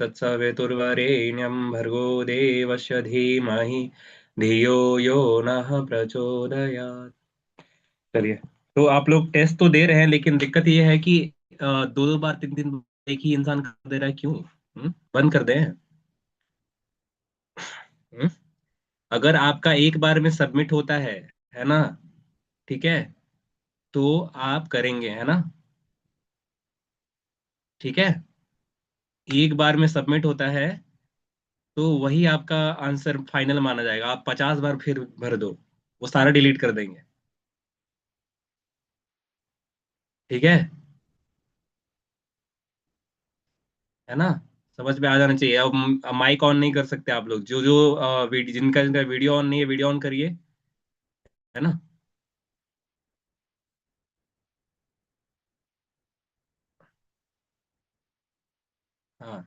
तत्सवितुर्वरेण्यं भर्गो देवस्य धीमहि धियो यो नः प्रचोदयात्। चलिए। तो आप लोग टेस्ट तो दे रहे हैं, लेकिन दिक्कत ये है कि दो दो बार तीन तीन बार एक ही इंसान कर दे रहा है, क्यों? बंद कर दें? हम्म? अगर आपका एक बार में सबमिट होता है ना? ठीक है, तो आप करेंगे, है ना? ठीक है। एक बार में सबमिट होता है तो वही आपका आंसर फाइनल माना जाएगा। आप 50 बार फिर भर दो, वो सारा डिलीट कर देंगे। ठीक है। है ना? समझ में आ जाना चाहिए। अब माइक ऑन नहीं कर सकते आप लोग, जो जो जिनका जिनका वीडियो ऑन नहीं है, वीडियो ऑन करिए। है ना? हाँ।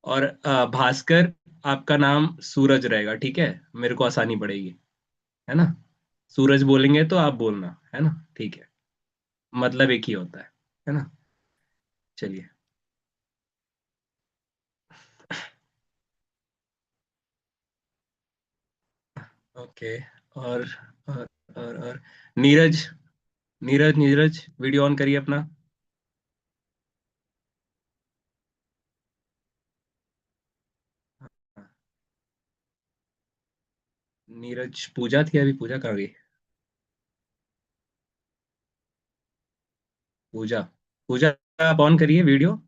और भास्कर, आपका नाम सूरज रहेगा, ठीक है? मेरे को आसानी पड़ेगी। है ना? सूरज बोलेंगे तो आप बोलना, है ना? ठीक है। मतलब एक ही होता है ना? चलिए। ओके। और और और नीरज, नीरज नीरज वीडियो ऑन करिए अपना। नीरज, पूजा थी अभी, पूजा कहाँ गई? पूजा, पूजा, आप ऑन करिए वीडियो।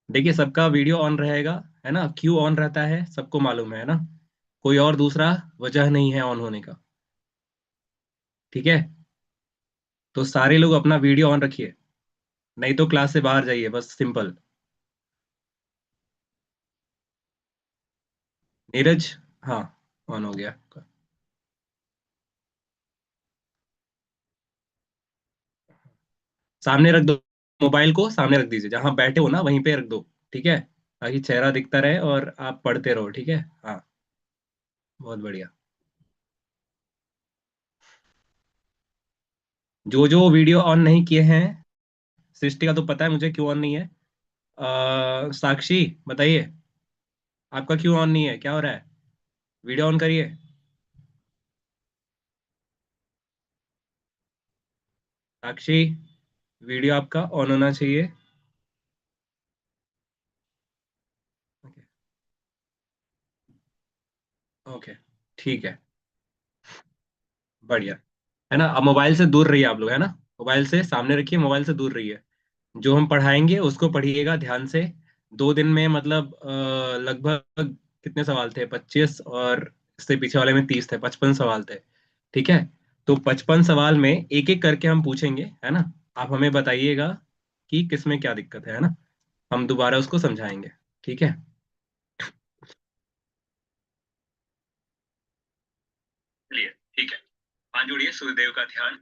देखिए, सबका वीडियो ऑन रहेगा, है ना? क्यों ऑन रहता है सबको मालूम है ना? कोई और दूसरा वजह नहीं है ऑन होने का। ठीक है। तो सारे लोग अपना वीडियो ऑन रखिए, नहीं तो क्लास से बाहर जाइए, बस सिंपल। नीरज, हाँ, ऑन हो गया। सामने रख दो, मोबाइल को सामने रख दीजिए, जहां बैठे हो ना वहीं पे रख दो। ठीक है, ताकि चेहरा दिखता रहे और आप पढ़ते रहो। ठीक है। हाँ, बहुत बढ़िया। जो जो वीडियो ऑन नहीं किए हैं, सृष्टि का तो पता है मुझे क्यों ऑन नहीं है। साक्षी, बताइए, आपका क्यों ऑन नहीं है? क्या हो रहा है? वीडियो ऑन करिए। साक्षी, वीडियो आपका ऑन होना चाहिए। ओके। ओके, ठीक है। बढ़िया। है ना? अब मोबाइल से दूर रहिए आप लोग, है ना? मोबाइल से सामने रखिए, मोबाइल से दूर रहिए। जो हम पढ़ाएंगे उसको पढ़िएगा ध्यान से। 2 दिन में मतलब लगभग कितने सवाल थे? 25, और इससे पीछे वाले में 30 थे, 55 सवाल थे। ठीक है। तो 55 सवाल में एक एक करके हम पूछेंगे, है ना? आप हमें बताइएगा कि किसमें क्या दिक्कत है ना? हम दोबारा उसको समझाएंगे। ठीक है। चलिए, ठीक है। हाथ जोड़िए, सूर्यदेव का ध्यान।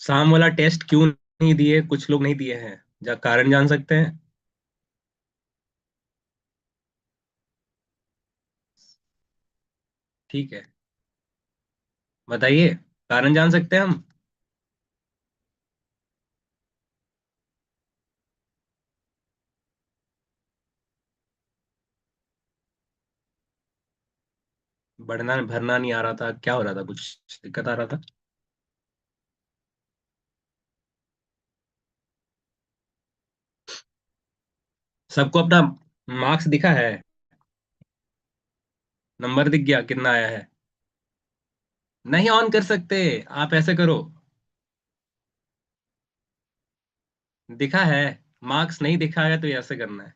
शाम वाला टेस्ट क्यों नहीं दिए? कुछ लोग नहीं दिए हैं, कारण जान सकते हैं? ठीक है, बताइए, कारण जान सकते हैं हम? बढ़ना भरना नहीं आ रहा था? क्या हो रहा था? कुछ दिक्कत आ रहा था? सबको अपना मार्क्स दिखा है? नंबर दिख गया कितना आया है? नहीं ऑन कर सकते। आप ऐसे करो, दिखा है। मार्क्स नहीं दिखा है तो ऐसे करना है।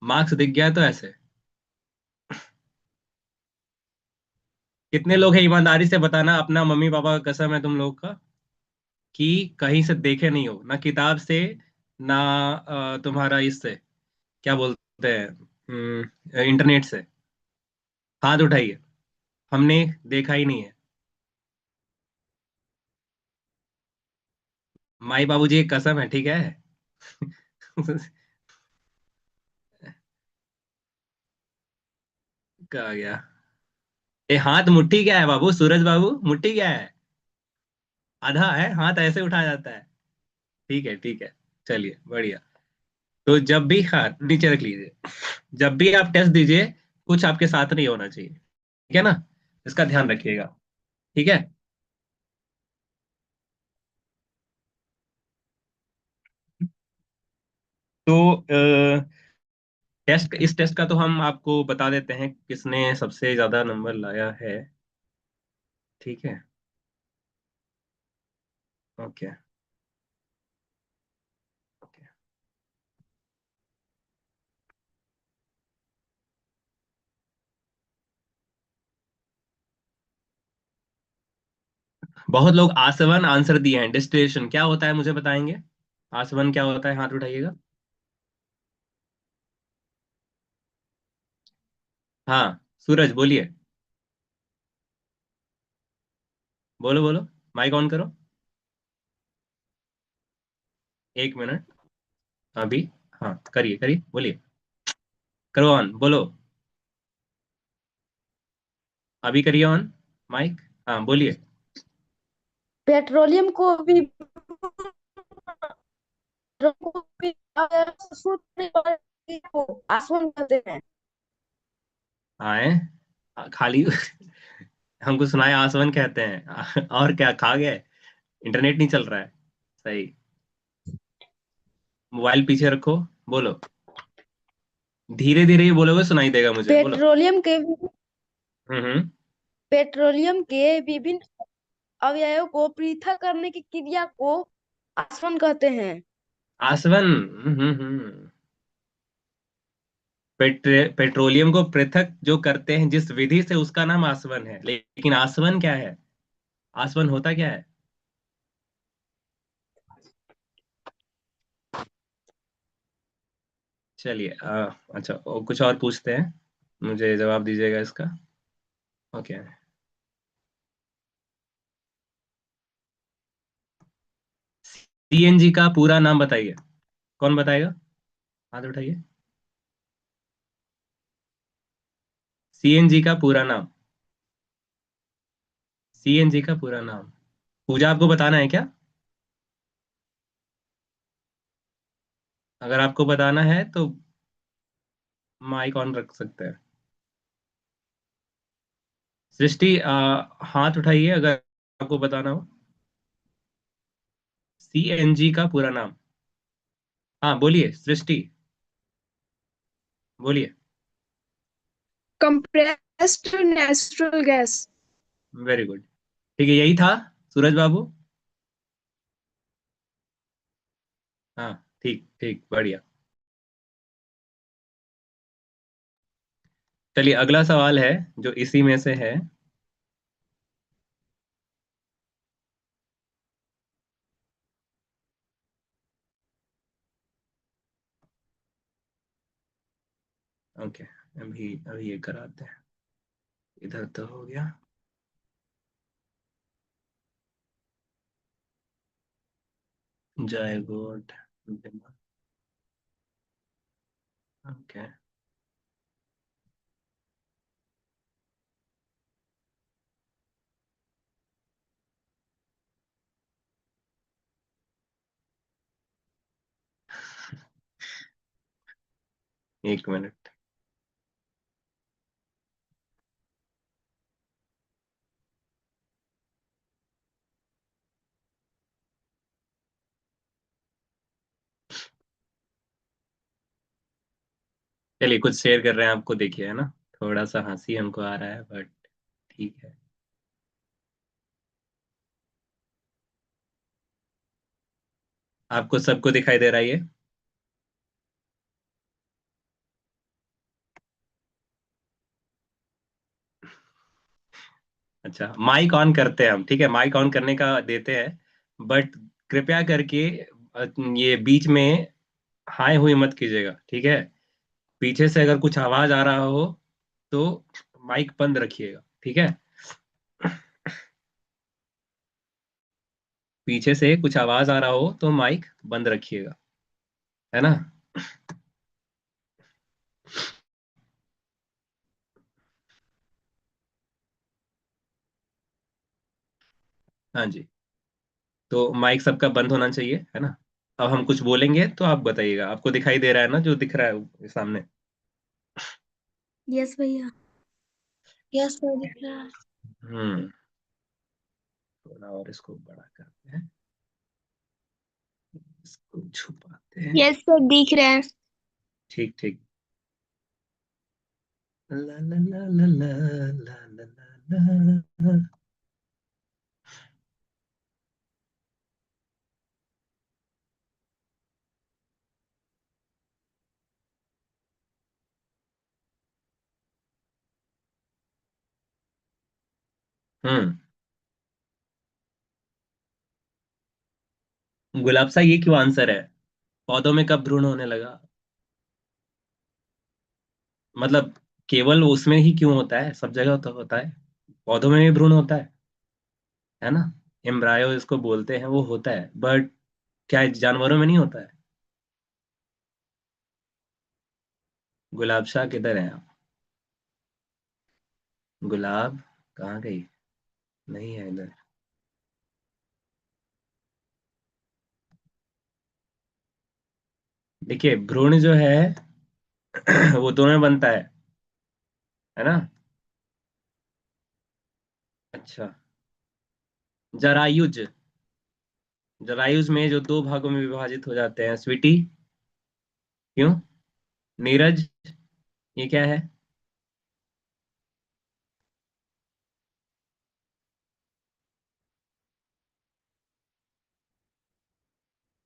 मार्क्स दिख गया है तो ऐसे। कितने लोग हैं, ईमानदारी से बताना, अपना मम्मी पापा का कसम है तुम लोग का, कि कहीं से देखे नहीं हो ना किताब से, ना तुम्हारा इससे क्या बोलते हैं, इंटरनेट से। हाथ उठाइए। हमने देखा ही नहीं है। माई बाबूजी एक कसम है, ठीक है। कहा गया। ए हाथ मुट्ठी क्या है बाबू, सूरज बाबू, मुट्ठी क्या है? आधा है हाथ, ऐसे उठाया जाता है। ठीक है ठीक है। चलिए बढ़िया। तो जब भी, हाँ नीचे रख लीजिए। जब भी आप टेस्ट दीजिए, कुछ आपके साथ नहीं होना चाहिए, ठीक है ना? इसका ध्यान रखिएगा। ठीक है। तो टेस्ट, इस टेस्ट का तो हम आपको बता देते हैं किसने सबसे ज्यादा नंबर लाया है। ठीक है। Okay okay. बहुत लोग आसवन आंसर दिए हैं। डिस्टिलेशन क्या होता है मुझे बताएंगे? आसवन क्या होता है, हाथ उठाइएगा। हाँ, सूरज बोलिए। बोलो बोलो। माइक ऑन करो। 1 मिनट। अभी। हाँ करिए करिए, बोलिए। करो ऑन, बोलो। अभी करिए ऑन माइक। हाँ बोलिए। पेट्रोलियम को भी आसमान कहते हैं। आए। खाली हमको सुनाए आसवन कहते हैं। और क्या खा गए? इंटरनेट नहीं चल रहा है। सही। मोबाइल पीछे रखो। बोलो। धीरे धीरे ही बोलोगे, सुनाई देगा मुझे, बोलो। पेट्रोलियम के हम्म। पेट्रोलियम के विभिन्न अवयवों को पृथक करने की क्रिया को आसवन कहते हैं। आसवन। पेट्रोलियम को पृथक जो करते हैं जिस विधि से, उसका नाम आसवन है। लेकिन आसवन क्या है? आसवन होता क्या है? चलिए अच्छा कुछ और पूछते हैं, मुझे जवाब दीजिएगा इसका। ओके। सीएनजी का पूरा नाम बताइए। कौन बताएगा? हाथ उठाइए। सीएनजी का पूरा नाम। सीएनजी का पूरा नाम। पूजा आपको बताना है क्या? अगर आपको बताना है तो माइक ऑन रख सकते हैं। सृष्टि हाथ उठाइए अगर आपको बताना हो। सीएनजी का पूरा नाम। हाँ बोलिए सृष्टि, बोलिए। Compressed natural gas. Very good. ठीक है, यही था सूरज बाबू। हाँ ठीक ठीक, बढ़िया। चलिए अगला सवाल है जो इसी में से है। ओके। अभी अभी ये कराते हैं। इधर तो हो गया। जय गोड। ओके। 1 मिनट। चलिए कुछ शेयर कर रहे हैं आपको, देखिए है ना। थोड़ा सा हंसी हमको आ रहा है बट ठीक है। आपको सबको दिखाई दे रहा है ये? अच्छा माइक ऑन करते हैं हम, ठीक है, माइक ऑन करने का देते हैं। बट कृपया करके ये बीच में हाय हुई मत कीजिएगा, ठीक है। पीछे से अगर कुछ आवाज आ रहा हो तो माइक बंद रखिएगा, ठीक है। पीछे से कुछ आवाज आ रहा हो तो माइक बंद रखिएगा, है ना। हाँ जी। तो माइक सबका बंद होना चाहिए, है ना। अब हम कुछ बोलेंगे तो आप बताइएगा, आपको दिखाई दे रहा है ना जो दिख रहा है सामने। यस भैया। यस सर, दिख रहा है। हम्म। थोड़ा और इसको बड़ा करते हैं, इसको छुपाते हैं। यस सर, दिख रहे हैं। ठीक ठीक। ला ला ला ला ला ला ला ला ला। हम्म। गुलाब सा, ये क्यों आंसर है? पौधों में कब भ्रूण होने लगा? मतलब केवल उसमें ही क्यों होता है, सब जगह तो होता है। पौधों में भी भ्रूण होता है ना। एम्ब्रायो इसको बोलते हैं, वो होता है, बट क्या जानवरों में नहीं होता है? गुलाब शाह किधर है आप? गुलाब कहाँ गई? नहीं है इधर। देखिए भ्रूण जो है वो दोनों में बनता है ना। अच्छा। जरायुज, जरायुज में जो दो भागों में विभाजित हो जाते हैं, स्वीटी। क्यों? नीरज, ये क्या है?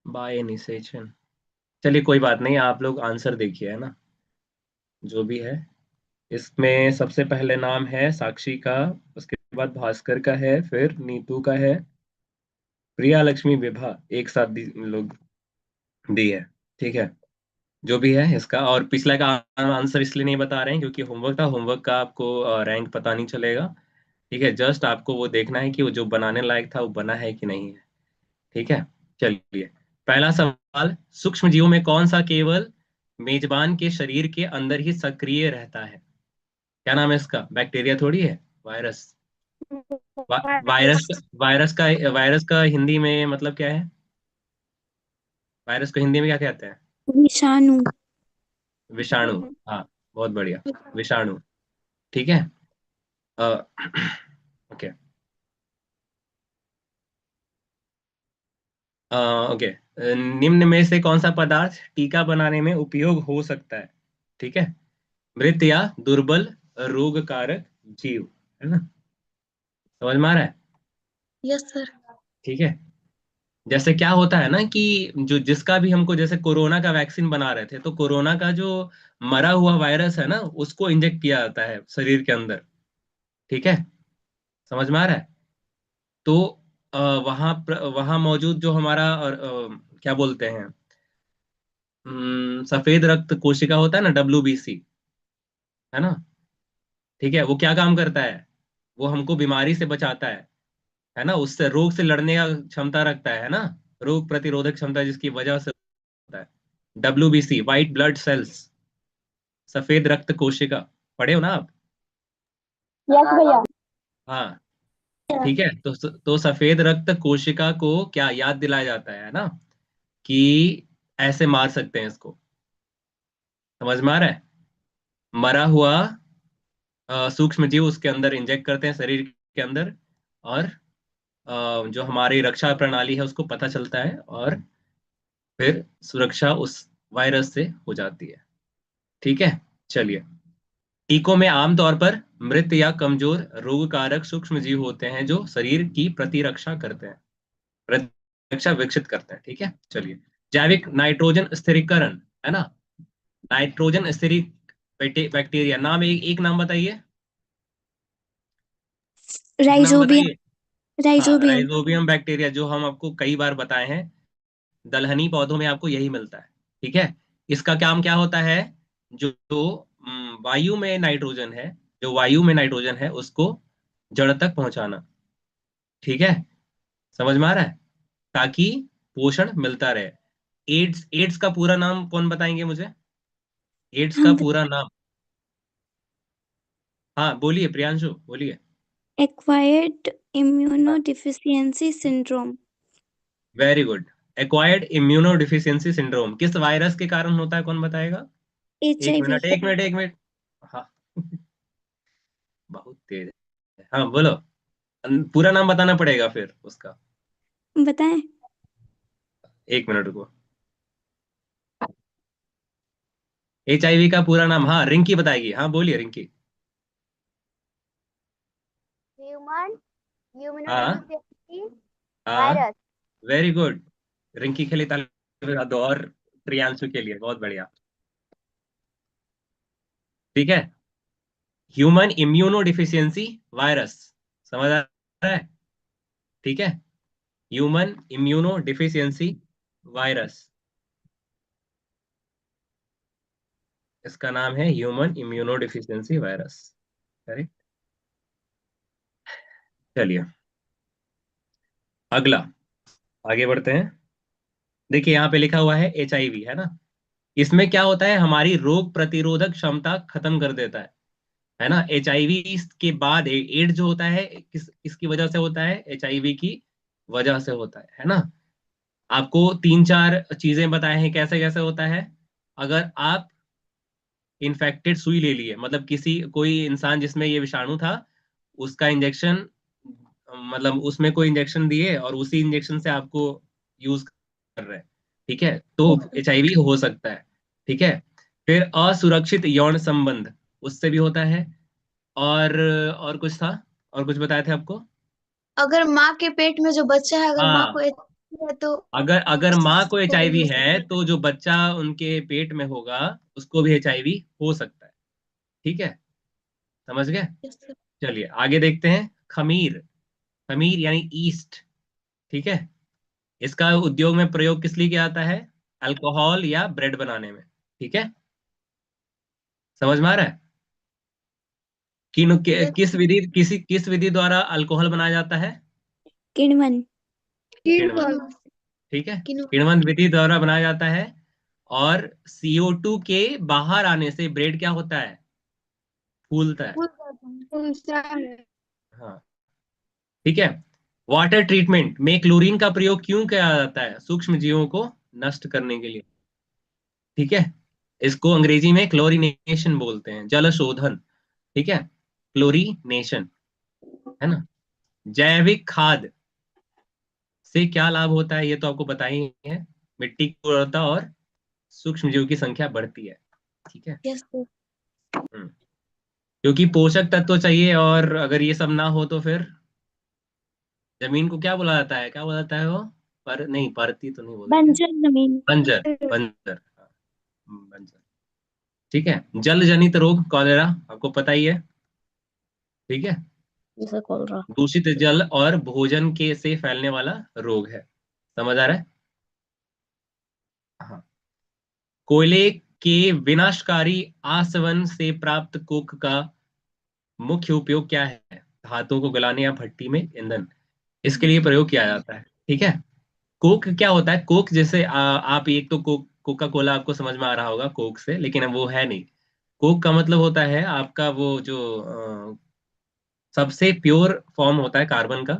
बाय निषेचन। चलिए कोई बात नहीं, आप लोग आंसर देखिए, है ना। जो भी है, इसमें सबसे पहले नाम है साक्षी का, उसके बाद भास्कर का है, फिर नीतू का है, प्रिया लक्ष्मी विभा, एक साथ लोग दी है, ठीक है। जो भी है इसका, और पिछला का आंसर इसलिए नहीं बता रहे हैं क्योंकि होमवर्क था, होमवर्क का आपको रैंक पता नहीं चलेगा। ठीक है, जस्ट आपको वो देखना है कि वो जो बनाने लायक था वो बना है कि नहीं है। ठीक है। चलिए, पहला सवाल, सूक्ष्म जीवों में कौन सा केवल मेजबान के शरीर के अंदर ही सक्रिय रहता है? क्या नाम है इसका? बैक्टीरिया थोड़ी है, वायरस। वा, वायरस, वायरस का हिंदी में मतलब क्या है? वायरस को हिंदी में क्या कहते हैं? विषाणु। विषाणु। हाँ, बहुत बढ़िया। विषाणु। ठीक है। ओके। ओके। निम्न में से कौन सा पदार्थ टीका बनाने में उपयोग हो सकता है? ठीक है। मृत या दुर्बल रोग कारक जीव, है ना। समझ में आ रहा है? Yes sir. ठीक है। जैसे क्या होता है ना कि जो जिसका भी हमको, जैसे कोरोना का वैक्सीन बना रहे थे, तो कोरोना का जो मरा हुआ वायरस है ना, उसको इंजेक्ट किया जाता है शरीर के अंदर। ठीक है। समझ में आ रहा है? तो वहां मौजूद जो हमारा क्या बोलते हैं, सफेद रक्त कोशिका होता है ना, WBC, है ना। ठीक है, वो क्या काम करता है? वो हमको बीमारी से बचाता है ना, उससे रोग से लड़ने का क्षमता रखता है ना, रोग प्रतिरोधक क्षमता, जिसकी वजह से होता है। WBC, व्हाइट ब्लड सेल्स, सफेद रक्त कोशिका, पढ़े हो ना आप? यस भैया। हाँ। ठीक है, तो सफेद रक्त कोशिका को क्या याद दिलाया जाता है ना, कि ऐसे मार सकते हैं इसको। समझ में आ रहा है? मरा हुआ सूक्ष्म जीव उसके अंदर इंजेक्ट करते हैं शरीर के अंदर, और जो हमारी रक्षा प्रणाली है उसको पता चलता है, और फिर सुरक्षा उस वायरस से हो जाती है। ठीक है। चलिए, टीकों में आमतौर पर मृत या कमजोर रोग कारक सूक्ष्म जीव होते हैं जो शरीर की प्रतिरक्षा करते हैं, प्रतिरक्षा विकसित करते हैं। ठीक है। चलिए, जैविक नाइट्रोजन स्थिरीकरण, है ना। नाइट्रोजन स्थिरीक बैक्टीरिया, नाम एक नाम बताइए। एक नाम राइजोबियम। बताइए। हाँ, राइजोबियम। राइजोबियम बैक्टीरिया, जो हम आपको कई बार बताए हैं, दलहनी पौधों में आपको यही मिलता है। ठीक है। इसका काम क्या होता है, जो वायु में नाइट्रोजन है, जो वायु में नाइट्रोजन है उसको जड़ तक पहुंचाना। ठीक है, समझ में आ रहा है, ताकि पोषण मिलता रहे। एड्स, एड्स का पूरा नाम कौन बताएंगे मुझे, एड्स का हम पूरा नाम? हाँ बोलिए प्रियांशु, बोलिए। Acquired immunodeficiency syndrome. Very good. Acquired immunodeficiency syndrome किस वायरस के कारण होता है, कौन बताएगा? एक HIV। मिनट, एक मिनट, एक मिनट। हाँ बहुत तेज है, हाँ बोलो। पूरा नाम बताना पड़ेगा फिर उसका। बताएं। एक मिनट रुको। HIV का पूरा नाम, हाँ रिंकी बताएगी, हाँ बोलिए रिंकी। ह्यूमन हाँ इम्यूनोडेफिशिएंसी हाँ, वायरस। Very good. रिंकी के लिए ताली बजा दो, और प्रियांशु के लिए, बहुत बढ़िया। ठीक है, ह्यूमन इम्यूनो डिफिशियंसी वायरस, समझ आ रहा है? ठीक है, ह्यूमन इम्यूनो डिफिशियंसी वायरस, इसका नाम है human immuno deficiency virus. Correct. चलिए अगला, आगे बढ़ते हैं। देखिए यहाँ पे लिखा हुआ है HIV, है ना? इसमें क्या होता है, हमारी रोग प्रतिरोधक क्षमता खत्म कर देता है ना? HIV के बाद एड्स जो होता है, किस किसकी वजह से होता है? HIV की वजह से होता है ना? आपको तीन चार चीजें बताए हैं कैसे कैसे होता है। अगर आप इन्फेक्टेड सुई ले लिए, मतलब किसी कोई इंसान जिसमें ये विषाणु था, उसका इंजेक्शन, मतलब उसमें कोई इंजेक्शन दिए और उसी इंजेक्शन से आपको यूज कर रहे हैं, ठीक है, तो HIV हो सकता है। ठीक है। फिर असुरक्षित यौन संबंध, उससे भी होता है। और कुछ था, और कुछ बताए थे आपको? अगर माँ के पेट में जो बच्चा है, अगर माँ को हाँ, HIV है तो अगर अगर माँ को उसको भी HIV हो है सकता तो जो बच्चा उनके पेट में होगा उसको भी HIV हो सकता है। ठीक है, समझ गए? है। चलिए आगे देखते हैं। खमीर, खमीर यानी ईस्ट। ठीक है, इसका उद्योग में प्रयोग किस लिए किया जाता है? अल्कोहल या ब्रेड बनाने में। ठीक है, समझ में आ रहा है? किस विधि, किस विधि द्वारा अल्कोहल बनाया जाता है? किण्वन। किण्वन। किण्वन। ठीक है, किण्वन। किण्वन विधि द्वारा बनाया जाता है। और CO2 के बाहर आने से ब्रेड क्या होता है? फूलता है। फूलता है। हाँ, ठीक है। वाटर ट्रीटमेंट में क्लोरीन का प्रयोग क्यों किया जाता है? सूक्ष्म जीवों को नष्ट करने के लिए। ठीक है, इसको अंग्रेजी में क्लोरीनेशन बोलते हैं, जल शोधन। ठीक है, क्लोरीनेशन, है ना? जैविक खाद से क्या लाभ होता है, ये तो आपको पता ही है। मिट्टी की उर्वरता और सूक्ष्म जीवों की संख्या बढ़ती है। ठीक है। Yes sir. हम्म, क्योंकि पोषक तत्व चाहिए, और अगर ये सब ना हो तो फिर जमीन को क्या बोला जाता है, क्या बोला जाता है वो? पर नहीं, परती तो नहीं बोलेंगे। बंजर जमीन। बंजर, बंजर, हाँ, बंजर। ठीक है, जल जनित रोग, कॉलेरा, आपको पता ही है। ठीक है, जैसे खोल रहा। दूषित जल और भोजन के से फैलने वाला रोग है। समझ आ रहा है? हाँ। कोयले के विनाशकारी आसवन से प्राप्त कोक का मुख्य उपयोग क्या है? धातुओं को गलाने या भट्टी में ईंधन, इसके लिए प्रयोग किया जाता है। ठीक है। कोक क्या होता है? कोक जैसे आप एक तो कोका कोला आपको समझ में आ रहा होगा कोक से, लेकिन अब वो है नहीं। कोक का मतलब होता है आपका वो जो सबसे प्योर फॉर्म होता है कार्बन का,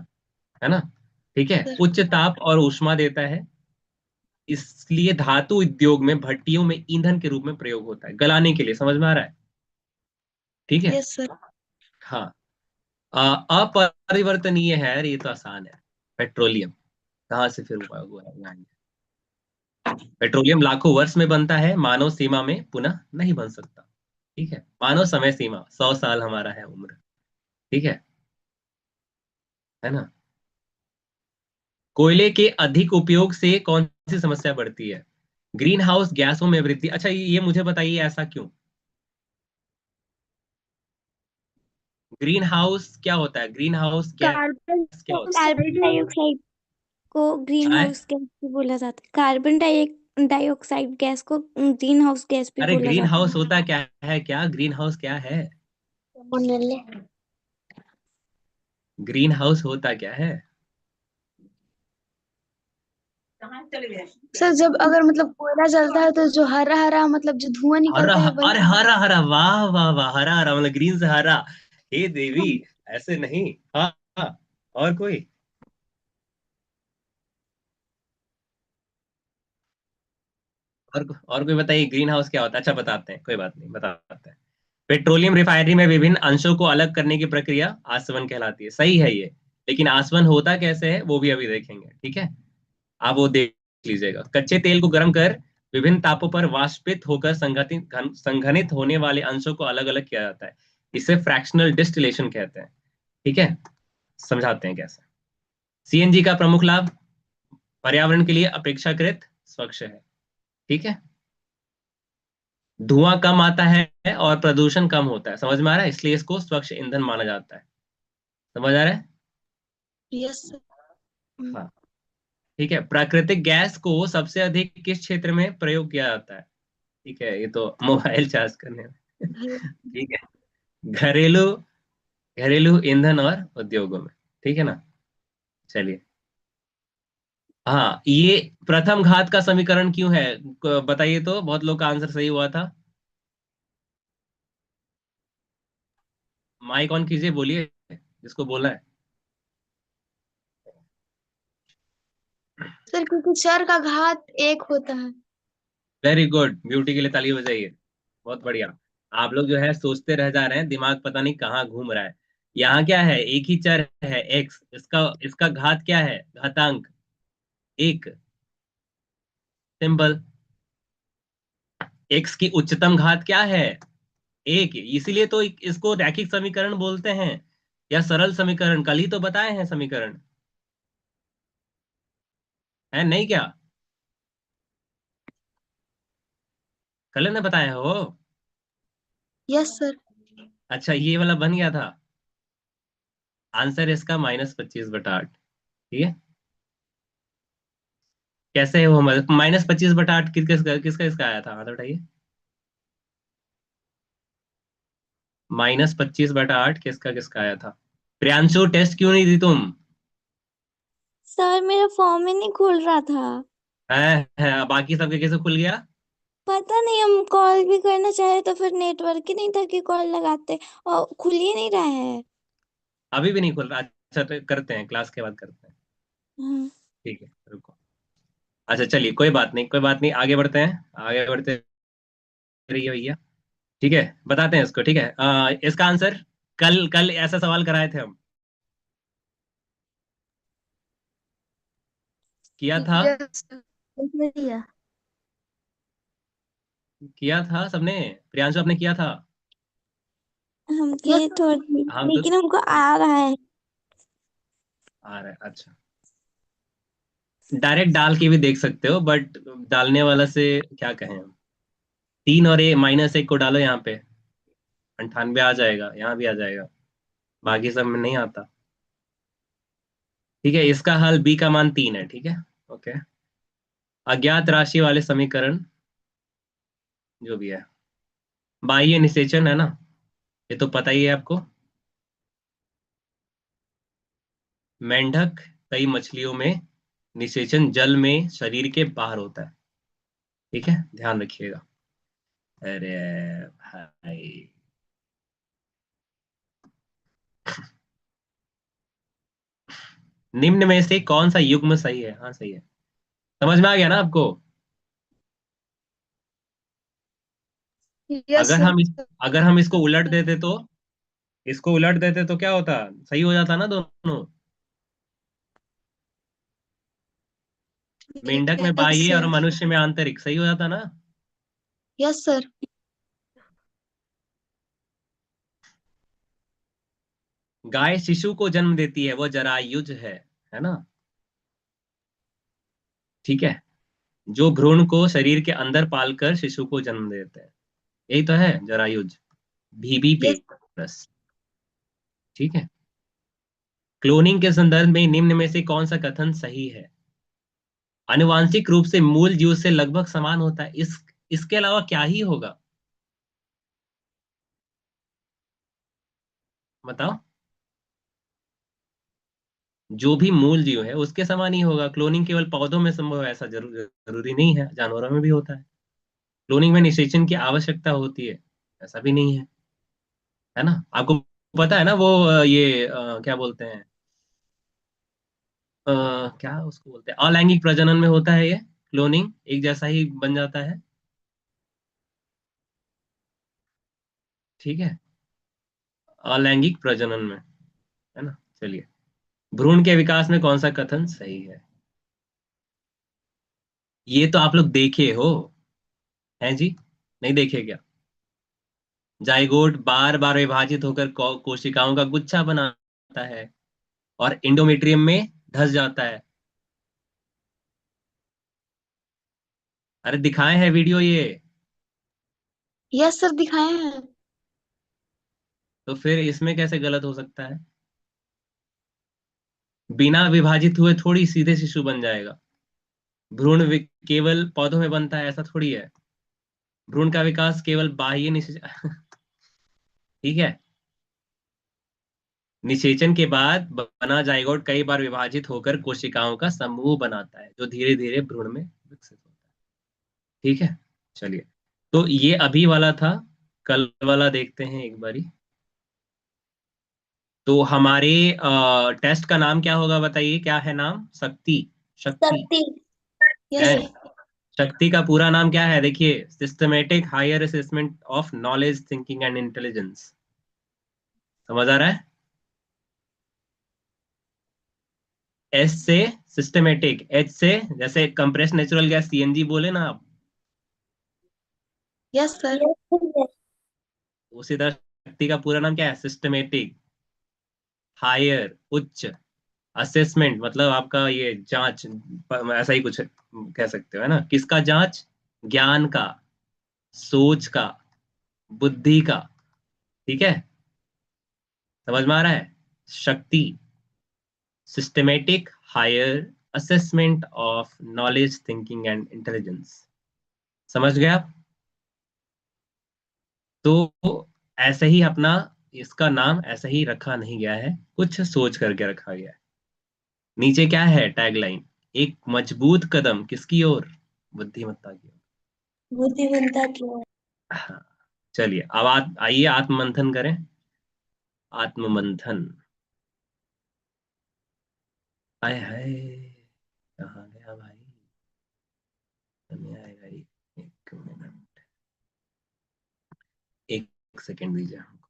है ना? ठीक है, सर। उच्च ताप और ऊष्मा देता है, इसलिए धातु उद्योग में भट्टियों में ईंधन के रूप में प्रयोग होता है, गलाने के लिए। समझ में आ रहा है? ठीक है। Yes sir. हाँ। अपरिवर्तनीय है, अरे ये तो आसान है। पेट्रोलियम, कहाँ से फिर हुआ हुआ है यहाँ? पेट्रोलियम लाखों वर्ष में बनता है, मानव सीमा में पुनः नहीं बन सकता। ठीक है, मानव समय सीमा 100 साल हमारा है उम्र। ठीक है ना? कोयले के अधिक उपयोग से कौन सी समस्या बढ़ती है? ग्रीन हाउस गैसों में वृद्धि। अच्छा ये मुझे बताइए, ऐसा क्यों? ग्रीन हाउस क्या होता है? ग्रीन हाउस गैस कार्बन क्या होता कार्बन डाइऑक्साइड। को ग्रीन आए? हाउस गैस भी बोला जाता है। डाइऑक्साइड गैस को ग्रीन हाउस गैस भी अरे बोला ग्रीन जाता है। हाउस होता क्या है? क्या ग्रीन हाउस क्या है? मोनेले। ग्रीन हाउस होता क्या है? सर जब अगर मतलब कोयला जलता है तो जो हरा हरा मतलब जो धुआं हरा, निकलता है वही। अरे हरा हरा, वाह वाह वाह, हरा हरा मतलब ग्रीन से हरा। हे देवी, ऐसे नहीं। हाँ हाँ। और कोई? और कोई बताइए, ग्रीन हाउस क्या होता है? अच्छा बताते हैं, कोई बात नहीं, बताते हैं। पेट्रोलियम रिफाइनरी में विभिन्न अंशों को अलग करने की प्रक्रिया आसवन कहलाती है। सही है ये। लेकिन आसवन होता कैसे है वो भी अभी देखेंगे, ठीक है? आप वो देख लीजिएगा। कच्चे तेल को गर्म कर विभिन्न तापों पर वाष्पित होकर संघनित होने वाले अंशों को अलग अलग किया जाता है। इसे फ्रैक्शनल डिस्टिलेशन कहते हैं। ठीक है, समझाते हैं कैसे। सीएनजी का प्रमुख लाभ, पर्यावरण के लिए अपेक्षाकृत स्वच्छ है। ठीक है, धुआं कम आता है और प्रदूषण कम होता है। समझ में आ रहा है? इसलिए इसको स्वच्छ ईंधन माना जाता है। समझ आ रहा है? Yes sir. हाँ। ठीक है, प्राकृतिक गैस को सबसे अधिक किस क्षेत्र में प्रयोग किया जाता है? ठीक है, ये तो मोबाइल चार्ज करने में। ठीक है, घरेलू घरेलू ईंधन और उद्योगों में। ठीक है ना? चलिए। हाँ, ये प्रथम घात का समीकरण क्यों है? बताइए तो, बहुत लोग का आंसर सही हुआ था। माइक ऑन कीजिए, बोलिए जिसको बोलना है। सर क्योंकि चर का घात एक होता है। वेरी गुड, ब्यूटी के लिए ताली बजाइए। बहुत बढ़िया। आप लोग जो है सोचते रह जा रहे हैं, दिमाग पता नहीं कहाँ घूम रहा है। यहाँ क्या है? एक ही चर है एक्स, इसका इसका घात क्या है? घातांक एक। सिंपल। एक्स की उच्चतम घात क्या है? एक। इसीलिए तो इसको रैखिक समीकरण बोलते हैं, या सरल समीकरण। कल ही तो बताए हैं समीकरण, है नहीं क्या? कल ने बताया हो। Yes sir. अच्छा, ये वाला बन गया था। आंसर इसका -25/8। ठीक है, कैसे है वो? -25/8 किसका किसका आया था? हाँ तो बताइए। -25/8 किसका किसका आया था? प्रियांशु, टेस्ट क्यों नहीं दी तुम? सर मेरा फॉर्म ही नहीं खुल रहा था। है, बाकी सबके कैसे खुल गया? पता नहीं, हम कॉल भी करना चाहे तो फिर नेटवर्क ही नहीं था कि कॉल लगाते, और खुल ही नहीं रहा है। अभी भी नहीं खुल रहा? अच्छा, तो करते हैं, क्लास के बाद करते हैं। हाँ। ठीक है, रुको। अच्छा चलिए, कोई बात नहीं, कोई बात नहीं, आगे बढ़ते हैं, आगे बढ़ते रहिए भैया। ठीक है, बताते हैं इसको। ठीक है, इसका आंसर, कल कल ऐसा सवाल कराए थे हम, किया था। Yes sir. किया था सबने। प्रियांशु, आपने किया था? हम यस किए थोड़ी, हम तो लेकिन हमको आ रहा है। आ रहा है, अच्छा। डायरेक्ट डाल के भी देख सकते हो, बट डालने वाला से क्या कहें हम। 3 और -1 को डालो यहाँ पे, 98 आ जाएगा, यहाँ भी आ जाएगा। बाकी सब में नहीं आता। ठीक है, इसका हल बी का मान 3 है। ठीक है, ओके। अज्ञात राशि वाले समीकरण, जो भी है, बाह्य निषेचन है ना, ये तो पता ही है आपको। मेंढक, कई मछलियों में निषेचन जल में शरीर के बाहर होता है। ठीक है, ध्यान रखिएगा। अरे भाई, निम्न में से कौन सा युग्म सही है? हाँ सही है। समझ में आ गया ना आपको? यस अगर सर। हम इस अगर हम इसको उलट देते तो, इसको उलट देते तो क्या होता? सही हो जाता ना दोनों। मेंढक में यस बाह्य और सर। मनुष्य में आंतरिक, सही हो जाता ना। Yes sir. गाय शिशु को जन्म देती है, वो जरायुज है ना? ठीक है, जो भ्रूण को शरीर के अंदर पालकर शिशु को जन्म देते हैं, यही तो है जरायुज। भीबी यस। पेरस। ठीक है, क्लोनिंग के संदर्भ में निम्न में से कौन सा कथन सही है? आनुवांशिक रूप से मूल जीव से लगभग समान होता है। इसके अलावा क्या ही होगा, बताओ। जो भी मूल जीव है उसके समान ही होगा। क्लोनिंग केवल पौधों में संभव है ऐसा जरूरी नहीं है, जानवरों में भी होता है। क्लोनिंग में निषेचन की आवश्यकता होती है, ऐसा भी नहीं है ना। आपको पता है ना वो क्या बोलते हैं, क्या उसको बोलते हैं, अलैंगिक प्रजनन में होता है ये। क्लोनिंग एक जैसा ही बन जाता है, ठीक है, अलैंगिक प्रजनन में, है ना। चलिए, भ्रूण के विकास में कौन सा कथन सही है? ये तो आप लोग देखे हो, हैं जी, नहीं देखे क्या? जाइगोट बार बार विभाजित होकर कोशिकाओं का गुच्छा बनाता है और इंडोमेट्रियम में धस जाता है। अरे दिखाए हैं वीडियो ये। यस सर, दिखाए हैं। तो फिर इसमें कैसे गलत हो सकता है? बिना विभाजित हुए थोड़ी सीधे शिशु बन जाएगा। केवल पौधों में बनता है ऐसा थोड़ी है। भ्रूण का विकास केवल बाह्य ठीक है। निषेचन के बाद बना जाइगोट कई बार विभाजित होकर कोशिकाओं का समूह बनाता है जो धीरे धीरे भ्रूण में विकसित होता है, ठीक है। चलिए, तो ये अभी वाला था, कल वाला देखते हैं एक बारी। तो हमारे टेस्ट का नाम क्या होगा बताइए, क्या है नाम? शक्ति। शक्ति शक्ति। यस है। सर। शक्ति का पूरा नाम क्या है? देखिए, systematic higher assessment of knowledge thinking and intelligence. समझ आ रहा है? एस से सिस्टमेटिक, एच से जैसे कंप्रेस नेचुरल गैस सीएनजी बोले ना आप, यस सर। उसी तरह शक्ति का पूरा नाम क्या है? सिस्टमेटिक हायर, उच्च, असेसमेंट मतलब आपका ये जांच, ऐसा ही कुछ कह सकते हो, है ना। किसका जांच? ज्ञान का, सोच का, बुद्धि का, ठीक है। समझ में आ रहा है? Shakti, systematic higher assessment of knowledge thinking and intelligence. समझ गए आप? तो ऐसे ही अपना, इसका नाम ऐसे ही रखा नहीं गया है, कुछ सोच करके रखा गया है। नीचे क्या है टैगलाइन? एक मजबूत कदम किसकी ओर? बुद्धिमत्ता की ओर। बुद्धिमत्ता की ओर। हाँ। चलिए, अब आइए आत्ममंथन करें। आत्ममंथन। आय हाय, कहाँ गया भाई? नहीं आएगा ये। एक मिनट, एक सेकंड दीजिए हमको।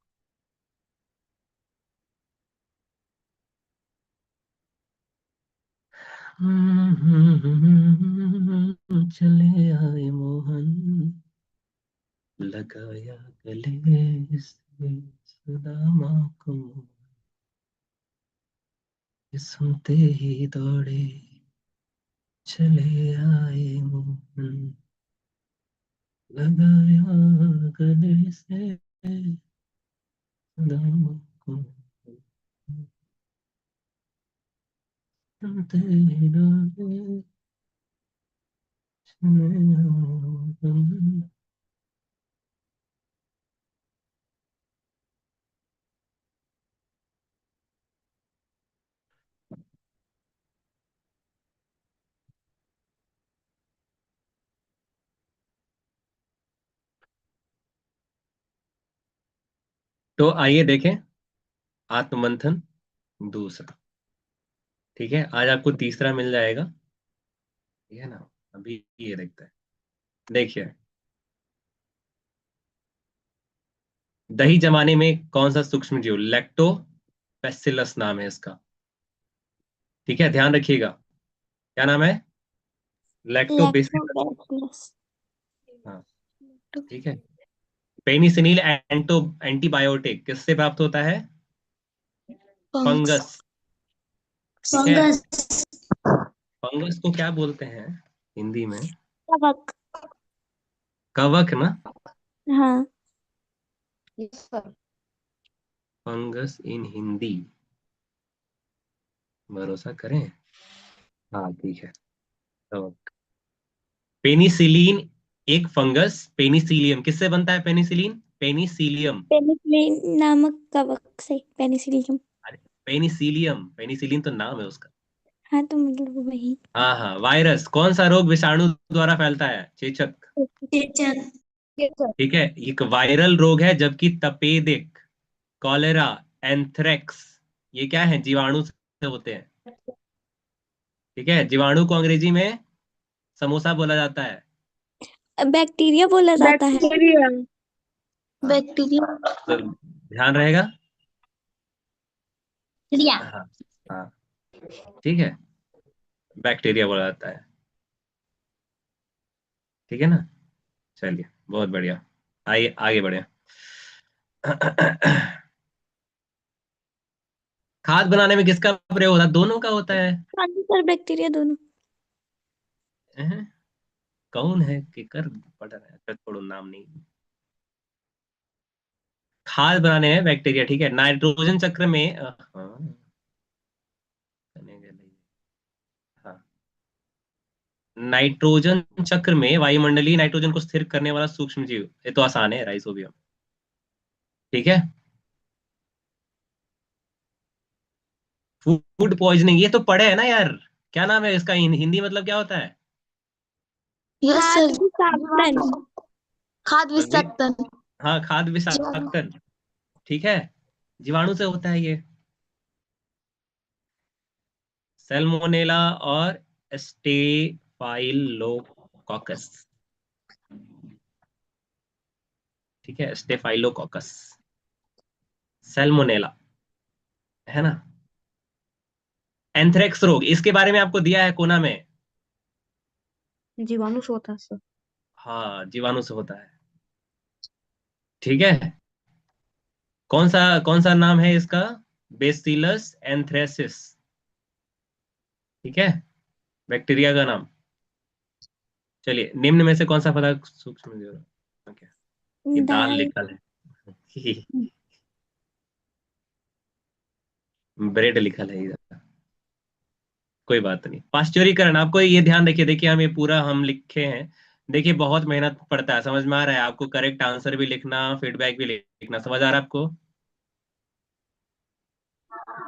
चले आए मोहन, लगाया गले से सुदामा को, ये सुनते ही दौड़े चले आए मोहन, लगाया गले से सुदामा को, सुनते ही दौड़े चले आए मोहन। तो आइए देखें आत्ममंथन दूसरा, ठीक है। आज आपको तीसरा मिल जाएगा, ठीक है ना। अभी ये देखते हैं, देखिए। दही जमाने में कौन सा सूक्ष्म जीव? लैक्टो बेसिलस नाम है इसका, ठीक है, ध्यान रखिएगा। क्या नाम है? Lacto bacillus. लैक्टोबैसिलस। हाँ, ठीक है। पेनिसिलिन एंटीबायोटिक किससे प्राप्त होता है? फंगस, ठीक है। फंगस। फंगस को क्या बोलते हैं हिंदी में? कवक। कवक ना। हाँ। Yes sir. फंगस इन हिंदी, भरोसा करें। हाँ ठीक है, तो पेनिसिलिन एक फंगस, पेनिसिलियम किससे बनता है? Penicillin, Penicillium. पेनिसिलिन नामक कवक से पेनिसिलियम। अरे पेनिसिलियम, पेनिसिलिन तो नाम है उसका। हाँ तो मतलब वही। हाँ हाँ, वायरस कौन सा रोग विषाणु द्वारा फैलता है? चेचक। चेचक। ठीक है, एक वायरल रोग है, जबकि तपेदिक, कॉलेरा, एंथ्रेक्स ये क्या है? जीवाणु से होते हैं। ठीक है, जीवाणु को अंग्रेजी में समोसा बोला जाता है। बैक्टीरिया बोला जाता है। बैक्टीरिया। हाँ, बैक्टीरिया। तो ध्यान रहेगा। चिड़िया। हाँ हाँ, ठीक है, बैक्टीरिया बोला जाता है। ठीक है ना? चलिए, बहुत बढ़िया। आइए आगे बढ़े। खाद बनाने में किसका प्रयोग होता है? दोनों का होता है। पानी और बैक्टीरिया दोनों। अहं, कौन है कि कर पढ़ रहा है? अच्छा, छोड़ो, नाम नहीं। खाद बनाने में बैक्टीरिया, ठीक है। नाइट्रोजन चक्र में हाँ, हाँ, नाइट्रोजन चक्र में वायुमंडलीय नाइट्रोजन को स्थिर करने वाला सूक्ष्म जीव, ये तो आसान है, राइजोबियम। ठीक है। फूड पॉइजनिंग ये तो पढ़े है ना यार। क्या नाम है इसका? हिंदी मतलब क्या होता है? यस खाद सर। विषाक्तन। खाद रणवीर। विसर्जन। हाँ, खाद जीवाणु। विषाक्तन। ठीक है, जीवाणु से होता है ये। सैल्मोनेला और स्टेफाइलोकोकस। ठीक है, स्टेफाइलोकोकस, सैल्मोनेला, है ना। एंथ्रेक्स रोग, इसके बारे में आपको दिया है कोना में। जीवाणु से होता है सर। हाँ, जीवाणु से होता है। ठीक है, कौन सा नाम है इसका? Bacillus anthracis. ठीक है, बैक्टीरिया का नाम। चलिए, निम्न में से कौन सा पदार्थ सूक्ष्म जीव? ओके, ये दाल दाल। लिखल है। ब्रेड लिखल है इधर। कोई बात नहीं। पाश्चुरीकरण, आपको ये ध्यान रखिए, देखिए हम ये पूरा हम लिखे हैं। देखिए, बहुत मेहनत पड़ता है, समझ में आ रहा है आपको? करेक्ट आंसर भी लिखना, फीडबैक भी लिखना, समझ आ रहा है आपको?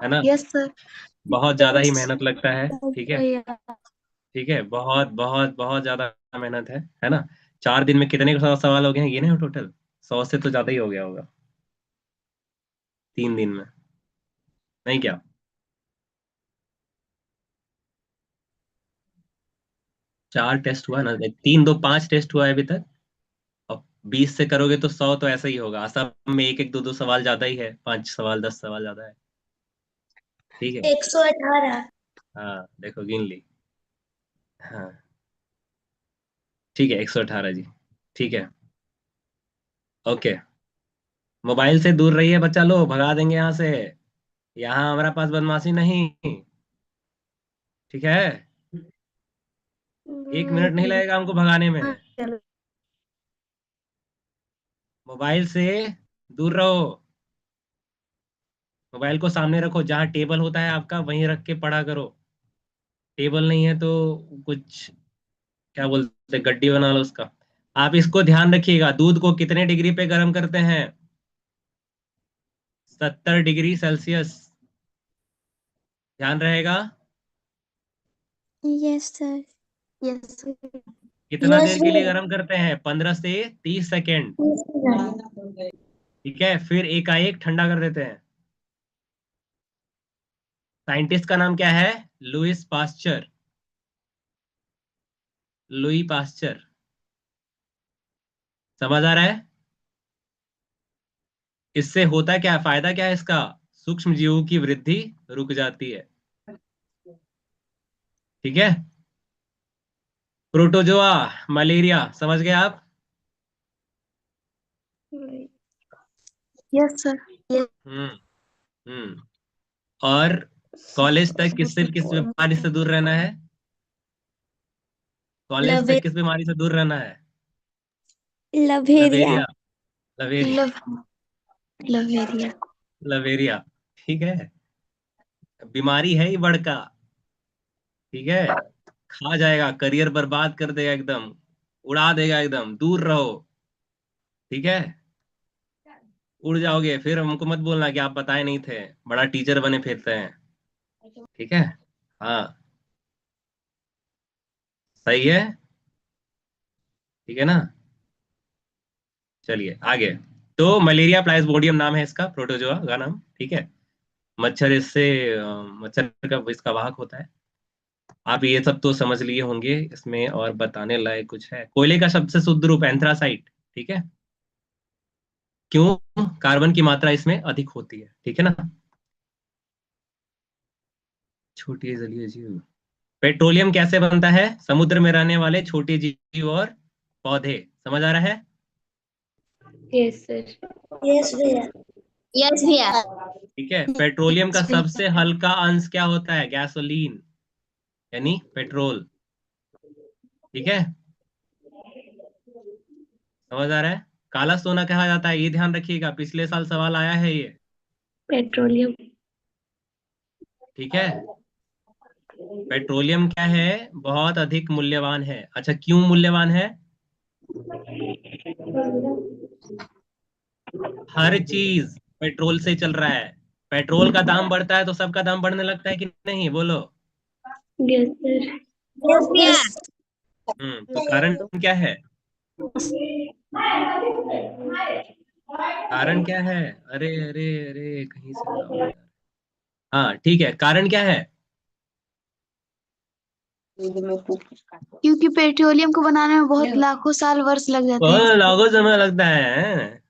है ना? Yes sir. बहुत ज्यादा ही मेहनत लगता है। ठीक है। भैया। ठीक है, बहुत बहुत बहुत ज्यादा मेहनत है ना। 4 दिन में कितने सवाल हो गए हैं ये नहीं, टोटल 100 से तो ज्यादा ही हो गया होगा 3 दिन में, नहीं क्या? चार टेस्ट हुआ ना, 3 2 5 टेस्ट हुआ है अभी तक। अब 20 से करोगे तो 100 तो ऐसा ही होगा। असम में एक एक दो दो सवाल ज्यादा ही है, 5 सवाल 10 सवाल ज्यादा है। ठीक है। 118। हाँ, देखो गिन ली। हाँ, ठीक है, 118 जी। ठीक है, ओके। मोबाइल से दूर रहिए बच्चा, लो भगा देंगे यहाँ से। यहाँ हमारा पास बदमाशी नहीं। ठीक है, 1 मिनट नहीं लगेगा हमको भगाने में। चलो। मोबाइल से दूर रहो। मोबाइल को सामने रखो, जहाँ टेबल होता है आपका वहीं रख के पढ़ा करो। टेबल नहीं है तो कुछ, क्या बोलते हैं, गड्डी बना लो उसका। आप इसको ध्यान रखिएगा, दूध को कितने डिग्री पे गर्म करते हैं? 70 डिग्री सेल्सियस। ध्यान रहेगा। Yes sir. Yes sir. कितना यस देर के लिए सर। गर्म करते हैं? 15 से 30 सेकेंड। ठीक है, फिर एकाएक ठंडा कर देते हैं। साइंटिस्ट का नाम क्या है? Louis Pasteur. Louis Pasteur. समझ आ रहा है? इससे होता क्या है, फायदा क्या है इसका? सूक्ष्म जीवों की वृद्धि रुक जाती है। ठीक है, प्रोटोजोआ, मलेरिया, समझ गए आप? Yes sir. हम्म। हम्म। और कॉलेज तक किस बीमारी से दूर रहना है? कॉलेज लवे तक किस बीमारी से दूर रहना है? लवेरिया। लवेरिया। लवेरिया। लव लवेरिया। लवेरिया। ठीक है, बीमारी है ही बड़का। ठीक है, खा जाएगा, करियर बर्बाद कर देगा एकदम, उड़ा देगा एकदम, दूर रहो। ठीक है, उड़ जाओगे, फिर हमको मत बोलना कि आप बताए नहीं थे, बड़ा टीचर बने फिरते हैं। ठीक है। हाँ, सही है। ठीक है ना। चलिए आगे। तो मलेरिया प्लाज्मोडियम नाम है इसका, प्रोटोजोआ का नाम। ठीक है। मच्छर इससे मच्छर का इसका वाहक होता है। आप ये सब तो समझ लिए होंगे, इसमें और बताने लायक कुछ है? कोयले का सबसे शुद्ध रूप एंथ्रासाइट। ठीक है। क्यों? कार्बन की मात्रा इसमें अधिक होती है। ठीक है ना। छोटी जलीय जीव। पेट्रोलियम कैसे बनता है? समुद्र में रहने वाले छोटे जीव और पौधे। समझ आ रहा है? Yes sir. यस भैया। यस भैया। ठीक है। पेट्रोलियम का सबसे हल्का अंश क्या होता है? गैसोलीन, यानी पेट्रोल। ठीक है। समझ आ रहा है? काला सोना कहा जाता है, ये ध्यान रखिएगा, पिछले साल सवाल आया है ये। पेट्रोलियम। ठीक है। पेट्रोलियम क्या है? बहुत अधिक मूल्यवान है। अच्छा, क्यों मूल्यवान है? हर चीज पेट्रोल से चल रहा है। पेट्रोल का दाम बढ़ता है तो सबका दाम बढ़ने लगता है कि नहीं, बोलो। Yes sir. यस भैया। तो कारण क्या है? कारण क्या है? अरे अरे अरे, कहीं से डाउट आ रहा है। हाँ ठीक है, कारण क्या है? क्योंकि पेट्रोलियम को बनाने में बहुत लाखों साल वर्ष लग जाते हैं। बहुत लागो समय लगता है।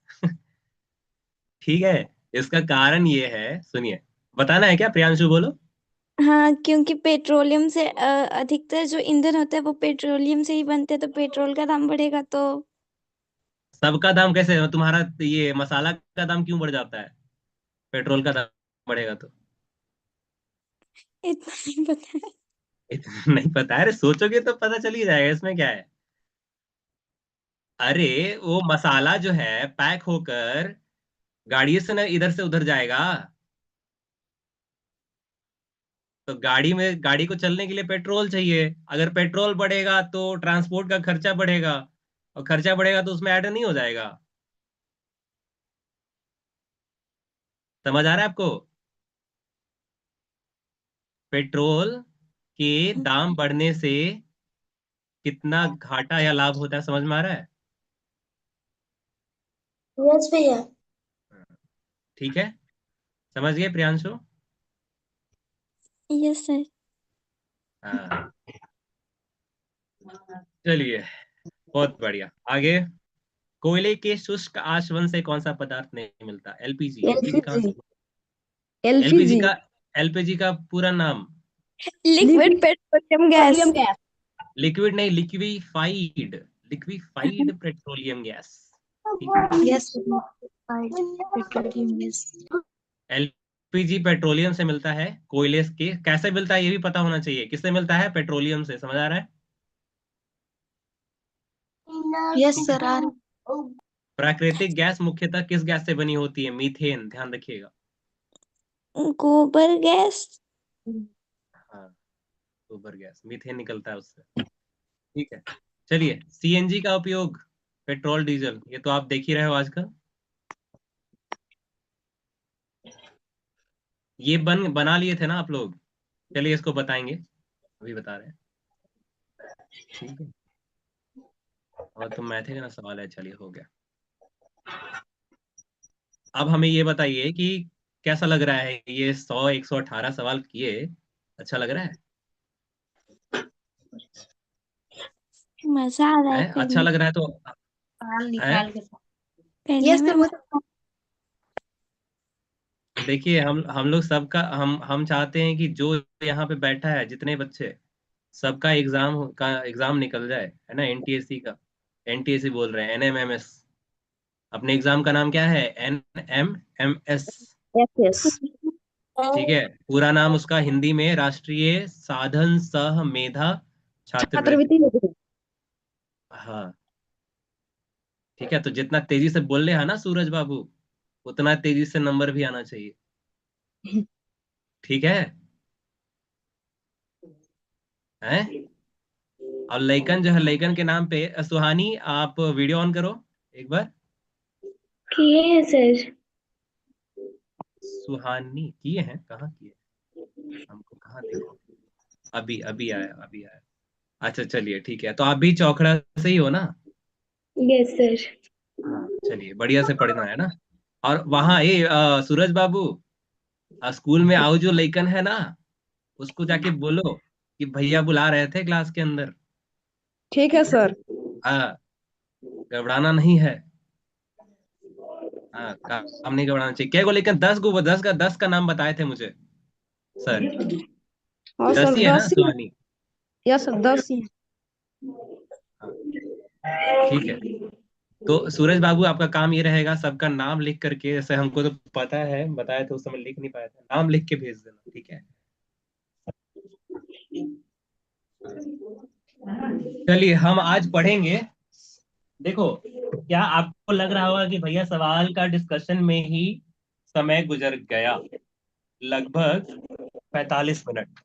ठीक है। इसका कारण ये है, सुनिए। बताना है क्या? प्रियांशु बोलो। हाँ, क्योंकि पेट्रोलियम से अधिकतर जो ईंधन होता है वो पेट्रोलियम से ही बनते हैं, तो पेट्रोल का दाम बढ़ेगा तो। सबका दाम कैसे? तुम्हारा ये मसाला का दाम क्यों बढ़ जाता है? पेट्रोल का दाम बढ़ेगा तो? इतना नहीं पता है। इतना नहीं पता है? अरे सोचोगे तो पता चल ही जाएगा, इसमें क्या है। अरे वो मसाला जो है पैक होकर गाड़ी से ना इधर से उधर जाएगा, तो गाड़ी में, गाड़ी को चलने के लिए पेट्रोल चाहिए। अगर पेट्रोल बढ़ेगा तो ट्रांसपोर्ट का खर्चा बढ़ेगा, और खर्चा बढ़ेगा तो उसमें ऐड नहीं हो जाएगा। समझ आ रहा है आपको? पेट्रोल के दाम बढ़ने से कितना घाटा या लाभ होता है, समझ में आ रहा है? यस भैया। ठीक है। समझ गए प्रियांशु? Yes sir. हाँ। चलिए, बहुत बढ़िया। आगे। कोयले के शुष्क आश्वन से कौन सा पदार्थ नहीं मिलता? एलपीजी। एलपीजी कहाँ एलपीजी। से? LPG LPG. का, एलपीजी का पूरा नाम? Liquid petroleum gas. Petroleum gas. Liquid नहीं, लिक्विफाइड। Liquefied petroleum gas. ठीक है। Yes petroleum. Yes. LPG petroleum से मिलता है। कोयले के कैसे मिलता है ये भी पता होना चाहिए। किससे मिलता है? पेट्रोलियम से। समझ आ रहा है? यस ठीक है। Sir are. प्राकृतिक गैस मुख्यतः किस गैस से बनी होती है? मीथेन, ध्यान रखिएगा। गोबर गैस। हाँ, गोबर गैस, मीथेन निकलता है उससे। ठीक है। चलिए, सीएनजी का उपयोग, पेट्रोल डीजल, ये तो आप देख ही रहे हो आजकल। ये बना लिए थे ना आप लोग। चलिए इसको बताएंगे, अभी बता रहे हैं। ठीक है। और तो मैथ का ना सवाल है, चलिए हो गया। अब हमें ये बताइए कि कैसा लग रहा है ये 118 सवाल किए? अच्छा लग रहा है? मजा आ रहा है अच्छा करने लग रहा है तो है? करने यस में सर मुझे। देखिए, हम लोग सबका, हम चाहते हैं कि जो यहाँ पे बैठा है, जितने बच्चे, सबका एग्जाम निकल जाए, है ना? एनटीएससी का, एनटीएससी बोल रहे हैं, एनएमएमएस। अपने एग्जाम का नाम क्या है? एनएमएमएस। Yes yes. ठीक है। पूरा नाम उसका हिंदी में राष्ट्रीय साधन सह मेधा छात्रवृत्ति। छात्रवृत्ति लेते थे। हाँ। ठीक है, तो जितना तेजी से बोल रहे हैं ना सूरज बाबू, उतना तेजी से नंबर भी आना चाहिए। ठीक है? हैं? और लइकन जो है, लइकन के नाम पे सुहानी, आप वीडियो ऑन करो एक बार। किए हैं सर। सुहानी किए हैं? कहाँ किए? हमको कहाँ दिखा? अभी अभी आया, अभी आया। अच्छा चलिए ठीक है, तो आप भी चौखड़ा से ही हो ना? Yes sir. हाँ चलिए, बढ़िया से पढ़ना है ना। और वहाँ सूरज बाबू, स्कूल में आओ जो लइकन है ना, उसको जाके बोलो कि भैया बुला रहे थे क्लास के अंदर। ठीक है सर। हाँ, घबराना नहीं है। हाँ, काम नहीं घबराना चाहिए। क्या को, लेकिन 10 का नाम बताए थे मुझे सर। हाँ 10 सर, ही है ना 10 ही। सुहानी? या सर 10 ही। हाँ ठीक है। तो सूरज बाबू, आपका काम ये रहेगा, सबका नाम लिख करके, जैसे हमको तो पता है, बताया तो उस समय लिख नहीं पाया था, नाम लिख के भेज देना, ठीक है? चलिए हम आज पढ़ेंगे। देखो, क्या आपको लग रहा होगा कि भैया सवाल का डिस्कशन में ही समय गुजर गया, लगभग 45 मिनट।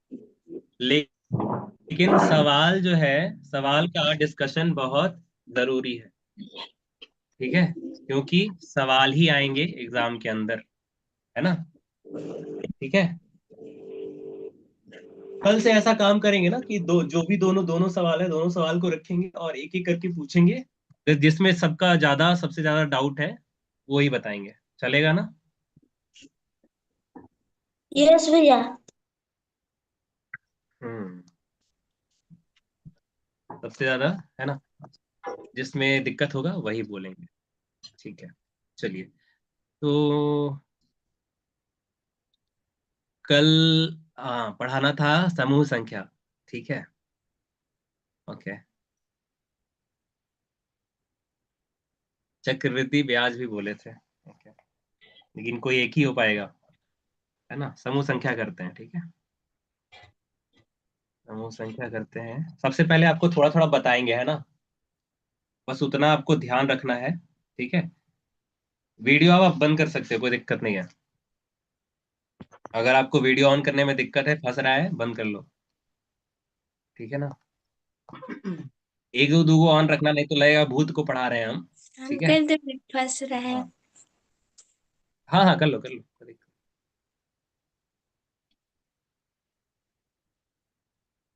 लेकिन सवाल जो है, सवाल का डिस्कशन बहुत जरूरी है, ठीक है? क्योंकि सवाल ही आएंगे एग्जाम के अंदर, है ना? ठीक है। कल से ऐसा काम करेंगे ना कि दो जो भी दोनों दोनों सवाल है, दोनों सवाल को रखेंगे और एक एक करके पूछेंगे। तो जिसमें सबका ज्यादा, सबसे ज्यादा डाउट है, वो ही बताएंगे। चलेगा ना? यस भैया। हम्म। सबसे ज्यादा, है ना? जिसमें दिक्कत होगा वही बोलेंगे, ठीक है? चलिए, तो कल पढ़ाना था समूह संख्या, ठीक है? ओके। चक्रवृद्धि ब्याज भी बोले थे, ओके। लेकिन कोई एक ही हो पाएगा, है ना? समूह संख्या करते हैं, ठीक है? समूह संख्या करते हैं। सबसे पहले आपको थोड़ा थोड़ा बताएंगे, है ना? बस उतना आपको ध्यान रखना है, ठीक है? वीडियो आप बंद कर सकते हो, कोई दिक्कत नहीं है। अगर आपको वीडियो ऑन करने में दिक्कत है, फंस रहा है, बंद कर लो, ठीक है ना? एक दो दो ऑन रखना, नहीं तो लगेगा भूत को पढ़ा रहे हैं हम, हम ठीक है? कर दे, फंस रहा है। हाँ हाँ हाँ, कर लो कर लो, कोई दिक्कत।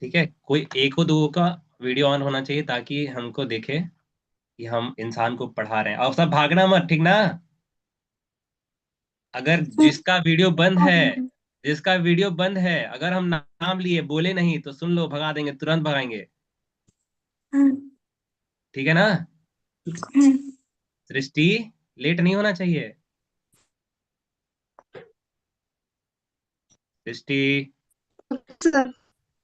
ठीक है, कोई एक दो का वीडियो ऑन होना चाहिए, ताकि हमको देखे कि हम इंसान को पढ़ा रहे हैं। और सब भागना मत, ठीक ना? अगर जिसका वीडियो बंद है, जिसका वीडियो बंद है, अगर हम नाम लिए बोले नहीं तो सुन लो, भगा देंगे, तुरंत भगाएंगे, ठीक है ना? सृष्टि, लेट नहीं होना चाहिए। सृष्टि, सर।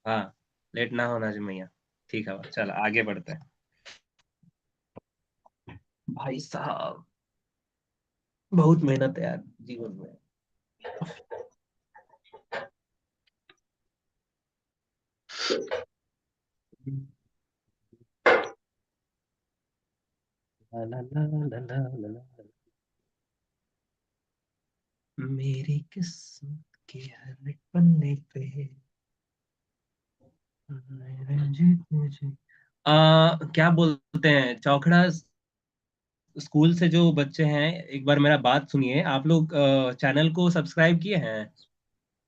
हाँ, लेट ना होना चाहिए मैया। ठीक है, चल आगे बढ़ते हैं। भाई साहब, बहुत मेहनत है यार जीवन में। ला ला ला ला ला ला ला। मेरी किस्मत के हर पन्ने पे क्या बोलते हैं, चौखड़ा स्कूल से जो बच्चे हैं, एक बार मेरा बात सुनिए। आप लोग चैनल को सब्सक्राइब किए हैं?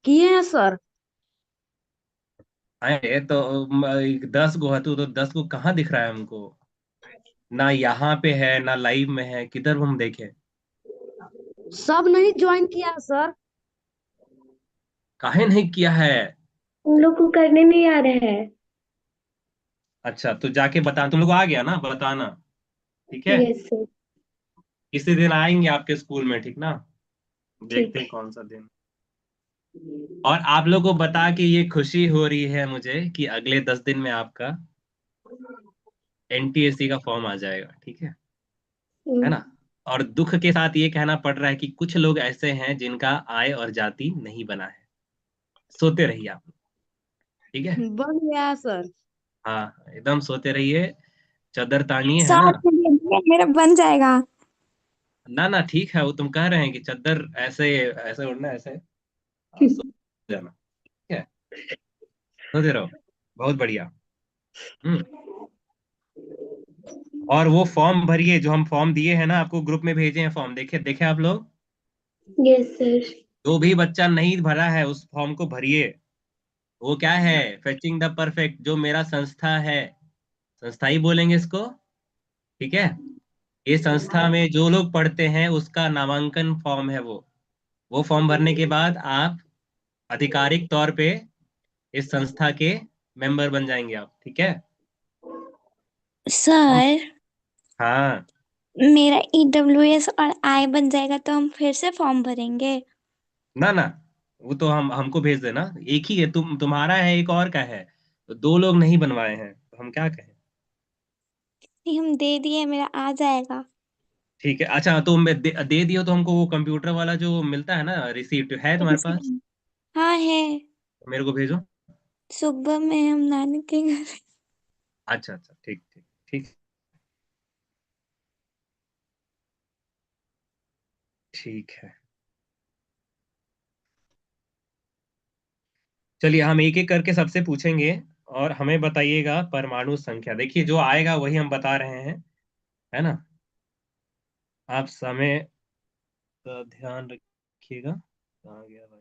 किए हैं सर। आए तो 10 गो है, तो 10 गो कहाँ दिख रहा है हमको? ना यहाँ पे है, ना लाइव में है, किधर हम देखें? सब नहीं ज्वाइन किया है सर। काहे नहीं किया है? उन लोग को करने नहीं आ रहा है। अच्छा, तो जाके बता, तुम लोग आ गया ना, बताना, ठीक है? Yes sir. किसी दिन आएंगे आपके स्कूल में, ठीक ना? देखते ठीक। हैं कौन सा दिन। और आप लोग को बता के ये खुशी हो रही है मुझे कि अगले 10 दिन में आपका एनटीएससी का फॉर्म आ जाएगा, ठीक है ना? और दुख के साथ ये कहना पड़ रहा है कि कुछ लोग ऐसे हैं जिनका आय और जाति नहीं बना है। सोते रहिए आप लोग, ठीक है? बन गया है सर। हाँ, एकदम सोते रहिए, चादर तानिए, है ना? 7 मिनट में मेरा बन जाएगा। ना ना, ठीक है, वो तुम कह रहे हैं कि चादर ऐसे ऐसे उड़ना, ऐसे, हाँ, सो जाना, ठीक है? सोते रहो, बहुत बढ़िया। हम्म। और वो फॉर्म भरिए, जो हम फॉर्म दिए हैं ना आपको, ग्रुप में भेजे हैं फॉर्म, देखे देखे आप लोग। Yes sir. जो भी बच्चा नहीं भरा है उस फॉर्म को भरिए। वो क्या है, फेचिंग द परफेक्ट, जो मेरा संस्था है, संस्था ही बोलेंगे इसको, ठीक है। ये संस्था में जो लोग पढ़ते हैं उसका नामांकन फॉर्म है वो फॉर्म भरने के बाद आप आधिकारिक तौर पे इस संस्था के मेंबर बन जाएंगे आप, ठीक है। हम, सर, हाँ। मेरा ईडब्ल्यूएस और आई बन जाएगा तो हम फिर से फॉर्म भरेंगे? ना ना, वो तो हमको भेज देना, एक ही है, तुम्हारा है एक और का है, तो दो लोग नहीं बनवाए हैं तो हम क्या कहें। नहीं, हम दे दिए, मेरा आ जाएगा। ठीक है, अच्छा तो दे दियो तो हमको वो कंप्यूटर वाला जो मिलता है ना, रिसीप्ट है तुम्हारे पास, हाँ है। मेरे को भेजो। सुबह में हम नानी के घर। अच्छा अच्छा, ठीक ठीक ठीक। ठीक है, चलिए हम एक एक करके सबसे पूछेंगे, और हमें बताइएगा परमाणु संख्या। देखिए जो आएगा वही हम बता रहे हैं, है ना। आप समय का ध्यान रखिएगा। कहाँ गया भाई।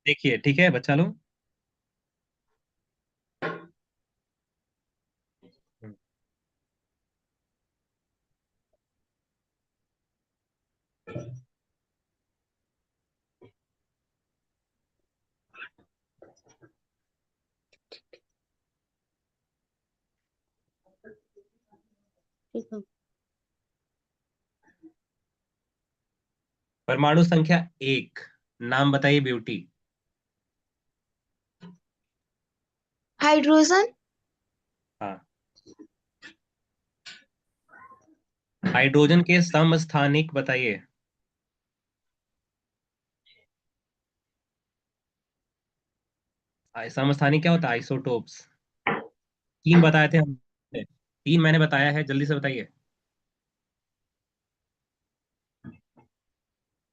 देखिए ठीक है बच्चा लोग। परमाणु संख्या एक, नाम बताइए ब्यूटी। हाइड्रोजन। हाँ, हाइड्रोजन के समस्थानिक बताइए। समस्थानिक क्या होता है, आइसोटोप्स। तीन बताए थे हमने, तीन मैंने बताया है, जल्दी से बताइए।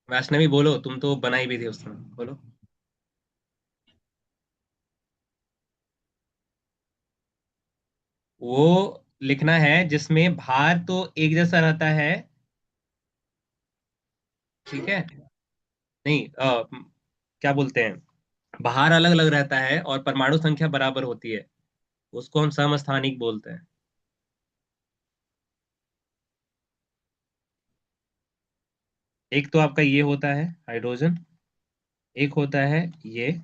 वैष्णवी बोलो, तुम तो बनाई भी थी उस समय, बोलो। वो लिखना है जिसमें भार तो एक जैसा रहता है, ठीक है। नहीं क्या बोलते हैं, भार अलग अलग रहता है और परमाणु संख्या बराबर होती है, उसको हम समस्थानिक बोलते हैं। एक तो आपका ये होता है हाइड्रोजन, एक होता है ये,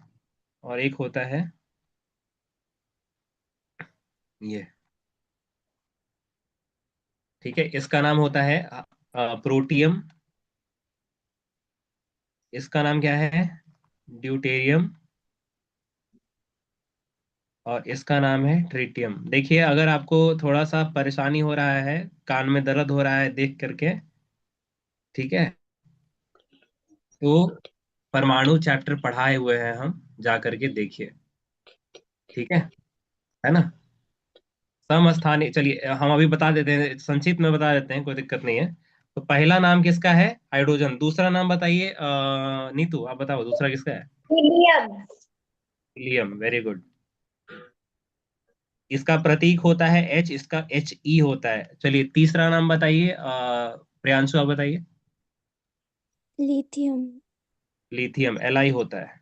और एक होता है ये, ठीक है। इसका नाम होता है प्रोटियम, इसका नाम क्या है, ड्यूटेरियम, और इसका नाम है ट्रिटियम। देखिए अगर आपको थोड़ा सा परेशानी हो रहा है, कान में दर्द हो रहा है देख करके, ठीक है, तो परमाणु चैप्टर पढ़ाए हुए हैं हम, जा करके देखिए, ठीक है ना। समस्थानिक, चलिए हम अभी बता देते हैं, संक्षिप्त में बता देते हैं, कोई दिक्कत नहीं है। तो पहला नाम किसका है, हाइड्रोजन। दूसरा नाम बताइए, नीतू आप बताओ दूसरा किसका है। हीलियम। Helium, very good. इसका प्रतीक होता है एच, इसका एच ई होता है। चलिए तीसरा नाम बताइए, प्रियांशु आप बताइए। लिथियम। लिथियम, एल आई होता है।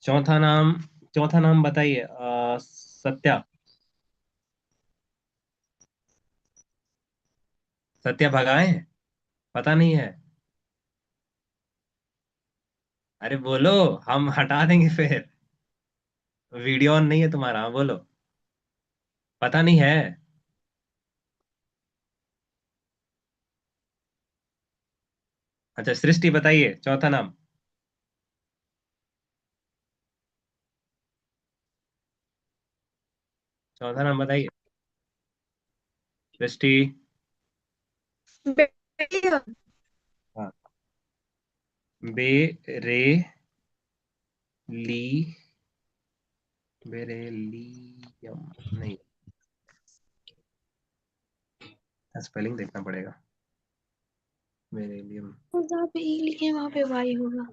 चौथा नाम, चौथा नाम बताइए, सत्या। सत्या भगाए हैं? पता नहीं है? अरे बोलो, हम हटा देंगे फिर। वीडियो ऑन नहीं है तुम्हारा, हाँ बोलो। पता नहीं है? अच्छा सृष्टि बताइए चौथा नाम। चौथा नाम बताइए सृष्टि। बेरिलियम। हाँ, बे रे ली, बेरेलियम नहीं, स्पेलिंग देखना पड़ेगा। बेरिलियम। तो जहाँ पे ई लिखे वहाँ पे वाई होगा।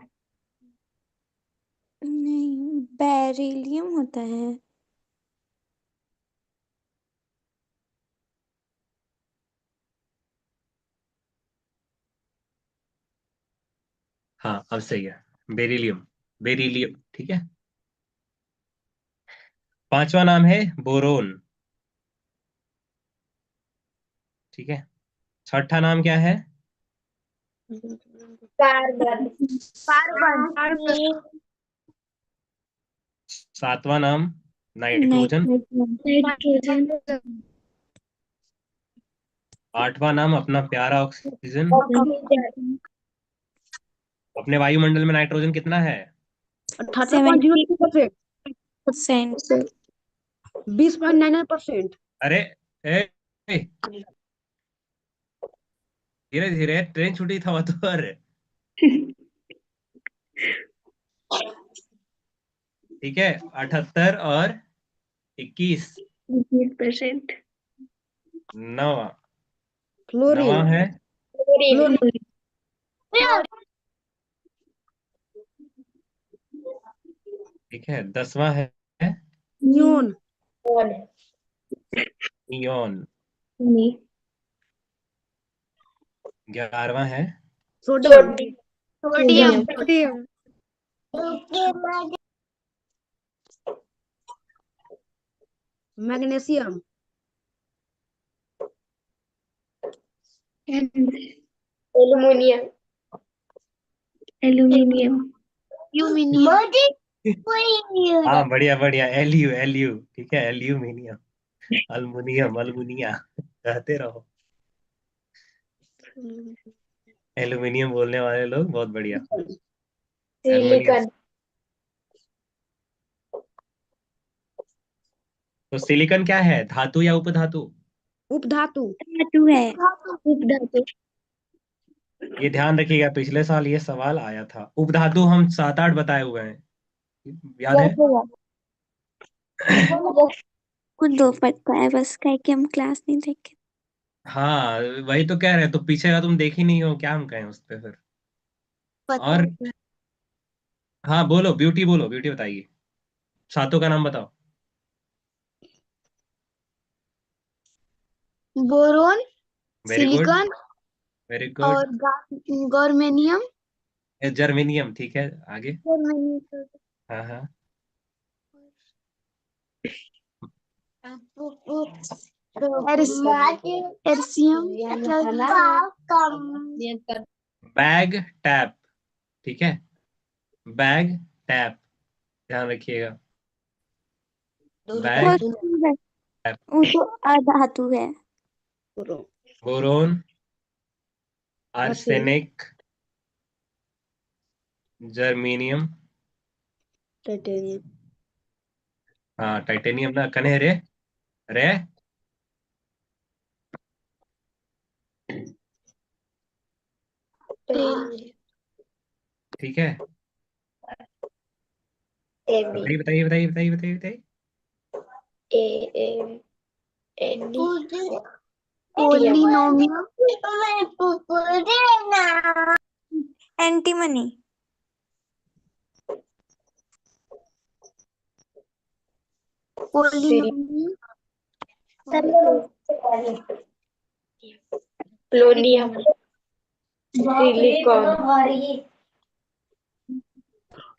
नहीं, बेरिलियम होता है। हाँ अब सही है, बेरिलियम। बेरिलियम ठीक है। पांचवा नाम है बोरोन। ठीक है। छठा नाम क्या है? कार्बन। सातवां नाम नाइट्रोजन। नाइट्रोजन। आठवां नाम अपना प्यारा ऑक्सीजन। ऑक्सीजन। अपने वायुमंडल में नाइट्रोजन कितना है? 18.02%। 70%। 20.99%। अरे ए, ए, धीरे धीरे, ट्रेन छूटी था तो। अरे ठीक है, 78 और 21। 20%। नवा। नवा फ्लोरीन। है। फ्लोरीन। ठीक है, 10वां है नियोन। नियोन। नहीं। 11वां है sodium. Sodium. Magnesium. Aluminium. Aluminium. Aluminium. हाँ बढ़िया बढ़िया, एलयू एलयू ठीक है, एल्यूमिनियम। अल्मुनियम अल्मुनिया कहते रहो। एल्यूमिनियम बोलने वाले लोग बहुत बढ़िया। एल्युमिनियम। सिलिकॉन। तो सिलिकॉन क्या है, धातु या उपधातु? उपधातु। धातु है। उपधातु। ये ध्यान रखिएगा, पिछले साल ये सवाल आया था। उपधातु हम 7-8 बताए हुए हैं, याद है? कुछ दो पता है बस, क्या कि हम क्लास नहीं देखे। हाँ वही तो कह रहे हैं, तो पीछे का तुम देख ही नहीं हो, क्या हम कहें उस पे फिर। पता और है। हाँ बोलो, ब्यूटी बोलो, ब्यूटी बताइए। सातों का नाम बताओ। Boron. Very good. Silicon. Very good. और गर्मेनियम। जर्मेनियम ठीक है, आगे। जर्मेनियम। हाँ हाँ। एर्सियम। बैग टैप। ठीक है, बैग टैप, ध्यान रखिएगा। वो बैग टैप। वो तो अधातु है। Boron, arsenic, germanium. टाइटेनियम। हाँ टाइटेनियम ना कने रे, रे। ठीक है, बताइए बताइए बताइए बताइए बताइए बताइए। पोलिनोमियम। एंटीमनी। पोलिनोमियम। पोलोनियम। सिलिकॉन।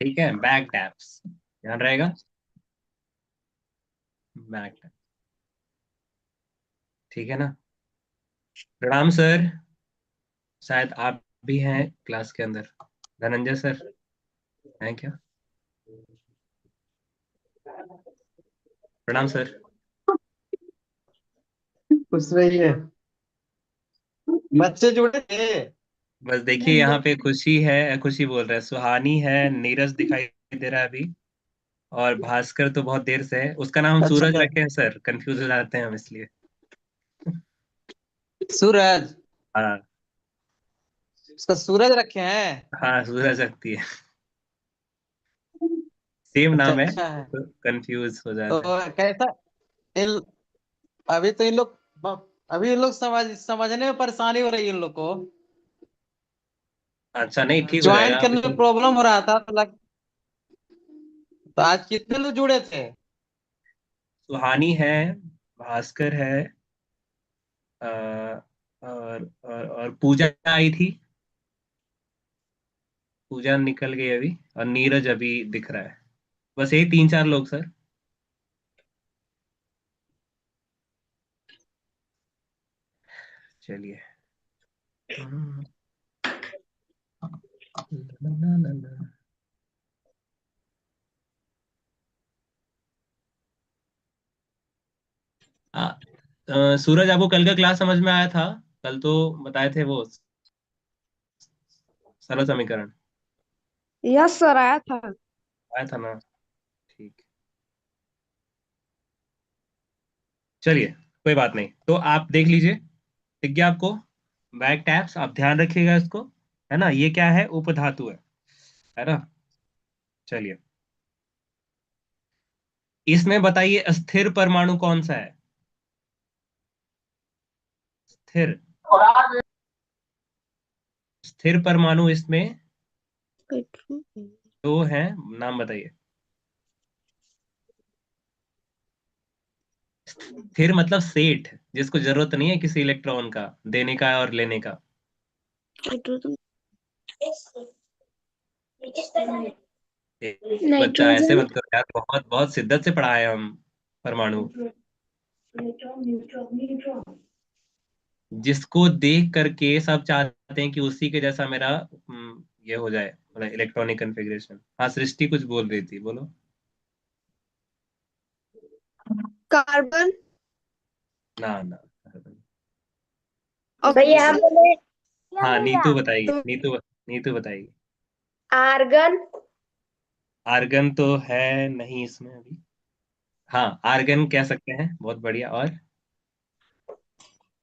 ठीक है, बैग टैप्स, ध्यान रहेगा। बैग टैप, ठीक है ना। प्रणाम सर, शायद आप भी हैं क्लास के अंदर। धनंजय सर हैं क्या? प्रणाम सर। खुश रहिए, बच्चे जुड़े थे। बस देखिए, यहाँ पे खुशी है, खुशी बोल रहा है, सुहानी है, नीरज दिखाई दे रहा है अभी, और भास्कर तो बहुत देर से है। उसका नाम हम सूरज अच्छा, रखे हैं सर, कंफ्यूज हो जाते हैं हम इसलिए। सूरज, हाँ उसका सूरज रखे हैं। हाँ, सूरज रखती है, सेम अच्छा नाम है, अच्छा है। तो कंफ्यूज हो तो जाते हैं। कैसा इन, अभी तो इन लोग अभी ये लोग समझने में परेशानी हो रही है इन लोग को। अच्छा, नहीं ठीक हो ज्वाइन जाएगा आप करने में इसमें। प्रॉब्लम हो रहा था तो आज कितने लोग जुड़े थे? सुहानी है, भास्कर है, अ, और पूजा आई थी। पूजा निकल गई अभी, और नीरज अभी दिख रहा है। बस यही 3-4 लोग सर। चलिए। सूरज, आपको कल का क्लास समझ में आया था? कल तो बताए थे वो सरल समीकरण। यस सर, आया था। आया था ना? ठीक। चलिए, कोई बात नहीं, तो आप देख लीजिए। दिख गया आपको? बैक टैप्स, आप ध्यान रखिएगा इसको। है ना? ये क्या है? उपधातु है ना? चलिए, इसमें बताइए स्थिर परमाणु कौन सा है? स्थिर स्थिर परमाणु इसमें दो हैं, नाम बताइए। स्थिर मतलब सेठ, जिसको जरूरत नहीं है किसी इलेक्ट्रॉन का देने का और लेने का। बच्चा ऐसे नाइट्रोजन। मत करो यार, बहुत बहुत शिद्दत से पढ़ाए हम परमाणु। जिसको देख करके सब चाहते हैं कि उसी के जैसा मेरा ये हो जाए, मतलब इलेक्ट्रॉनिक कन्फिग्रेशन। हाँ, सृष्टि कुछ बोल रही थी, बोलो। कार्बन। ना ना। भैया हम बोले हाँ, भैया नीतू बताएगी, तो नीतू बताएगी। आर्गन। आर्गन तो है नहीं इसमें अभी। हाँ, आर्गन कह सकते हैं, बहुत बढ़िया। और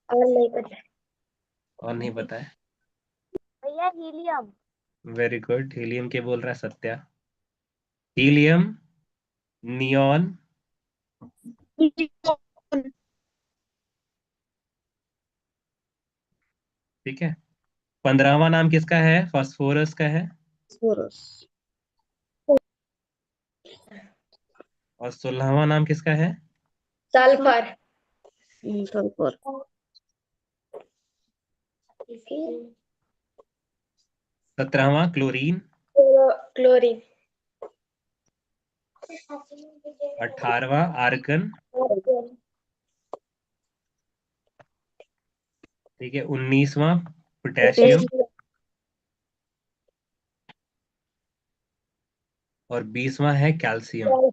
नहीं पता और नहीं पता है? भैया, हीलियम। Very good. हीलियम के बोल रहा है सत्या। Helium, neon. ठीक है। 15वां नाम किसका है? फास्फोरस का है। और 16वां नाम किसका है? सल्फर। सल्फर। 17वां क्लोरीन। क्लोरीन। 18वां आर्गन। ठीक है। 19वां पोटेशियम। और 20वां है कैल्शियम।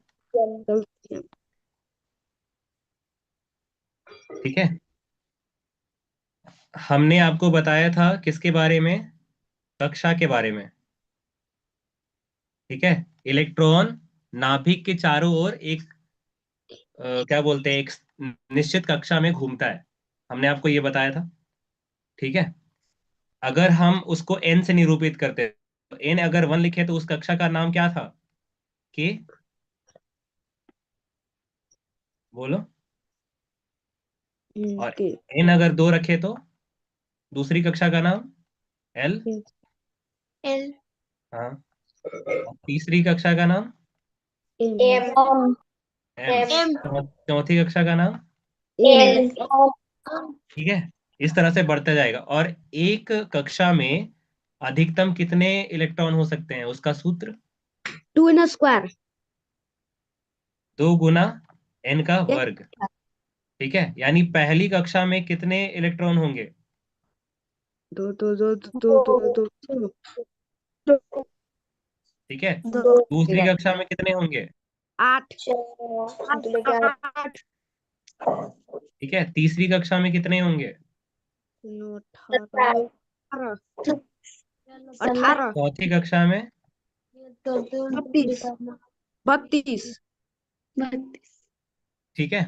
ठीक है। हमने आपको बताया था किसके बारे में? कक्षा के बारे में। ठीक है। इलेक्ट्रॉन नाभिक के चारों ओर एक क्या बोलते हैं, एक निश्चित कक्षा में घूमता है। हमने आपको ये बताया था। ठीक है। अगर हम उसको एन से निरूपित करते, तो एन अगर 1 लिखे तो उस कक्षा का नाम क्या था? के। बोलो। और एन अगर 2 रखे तो दूसरी कक्षा का नाम? एल। एल। हाँ। और तीसरी कक्षा का नाम? एम। एम। चौथी कक्षा का नाम? एल। ठीक है। इस तरह से बढ़ता जाएगा। और एक कक्षा में अधिकतम कितने इलेक्ट्रॉन हो सकते हैं, उसका सूत्र? 2 n²। 2 गुना एन का वर्ग। ठीक है। यानी पहली कक्षा में कितने इलेक्ट्रॉन होंगे? दो दो दो दो दो दो दो ठीक है। दो। दूसरी कक्षा में कितने होंगे? 8। 8। ठीक है। तीसरी कक्षा में कितने होंगे? 18। 18। चौथी कक्षा में? 32। 32। ठीक है।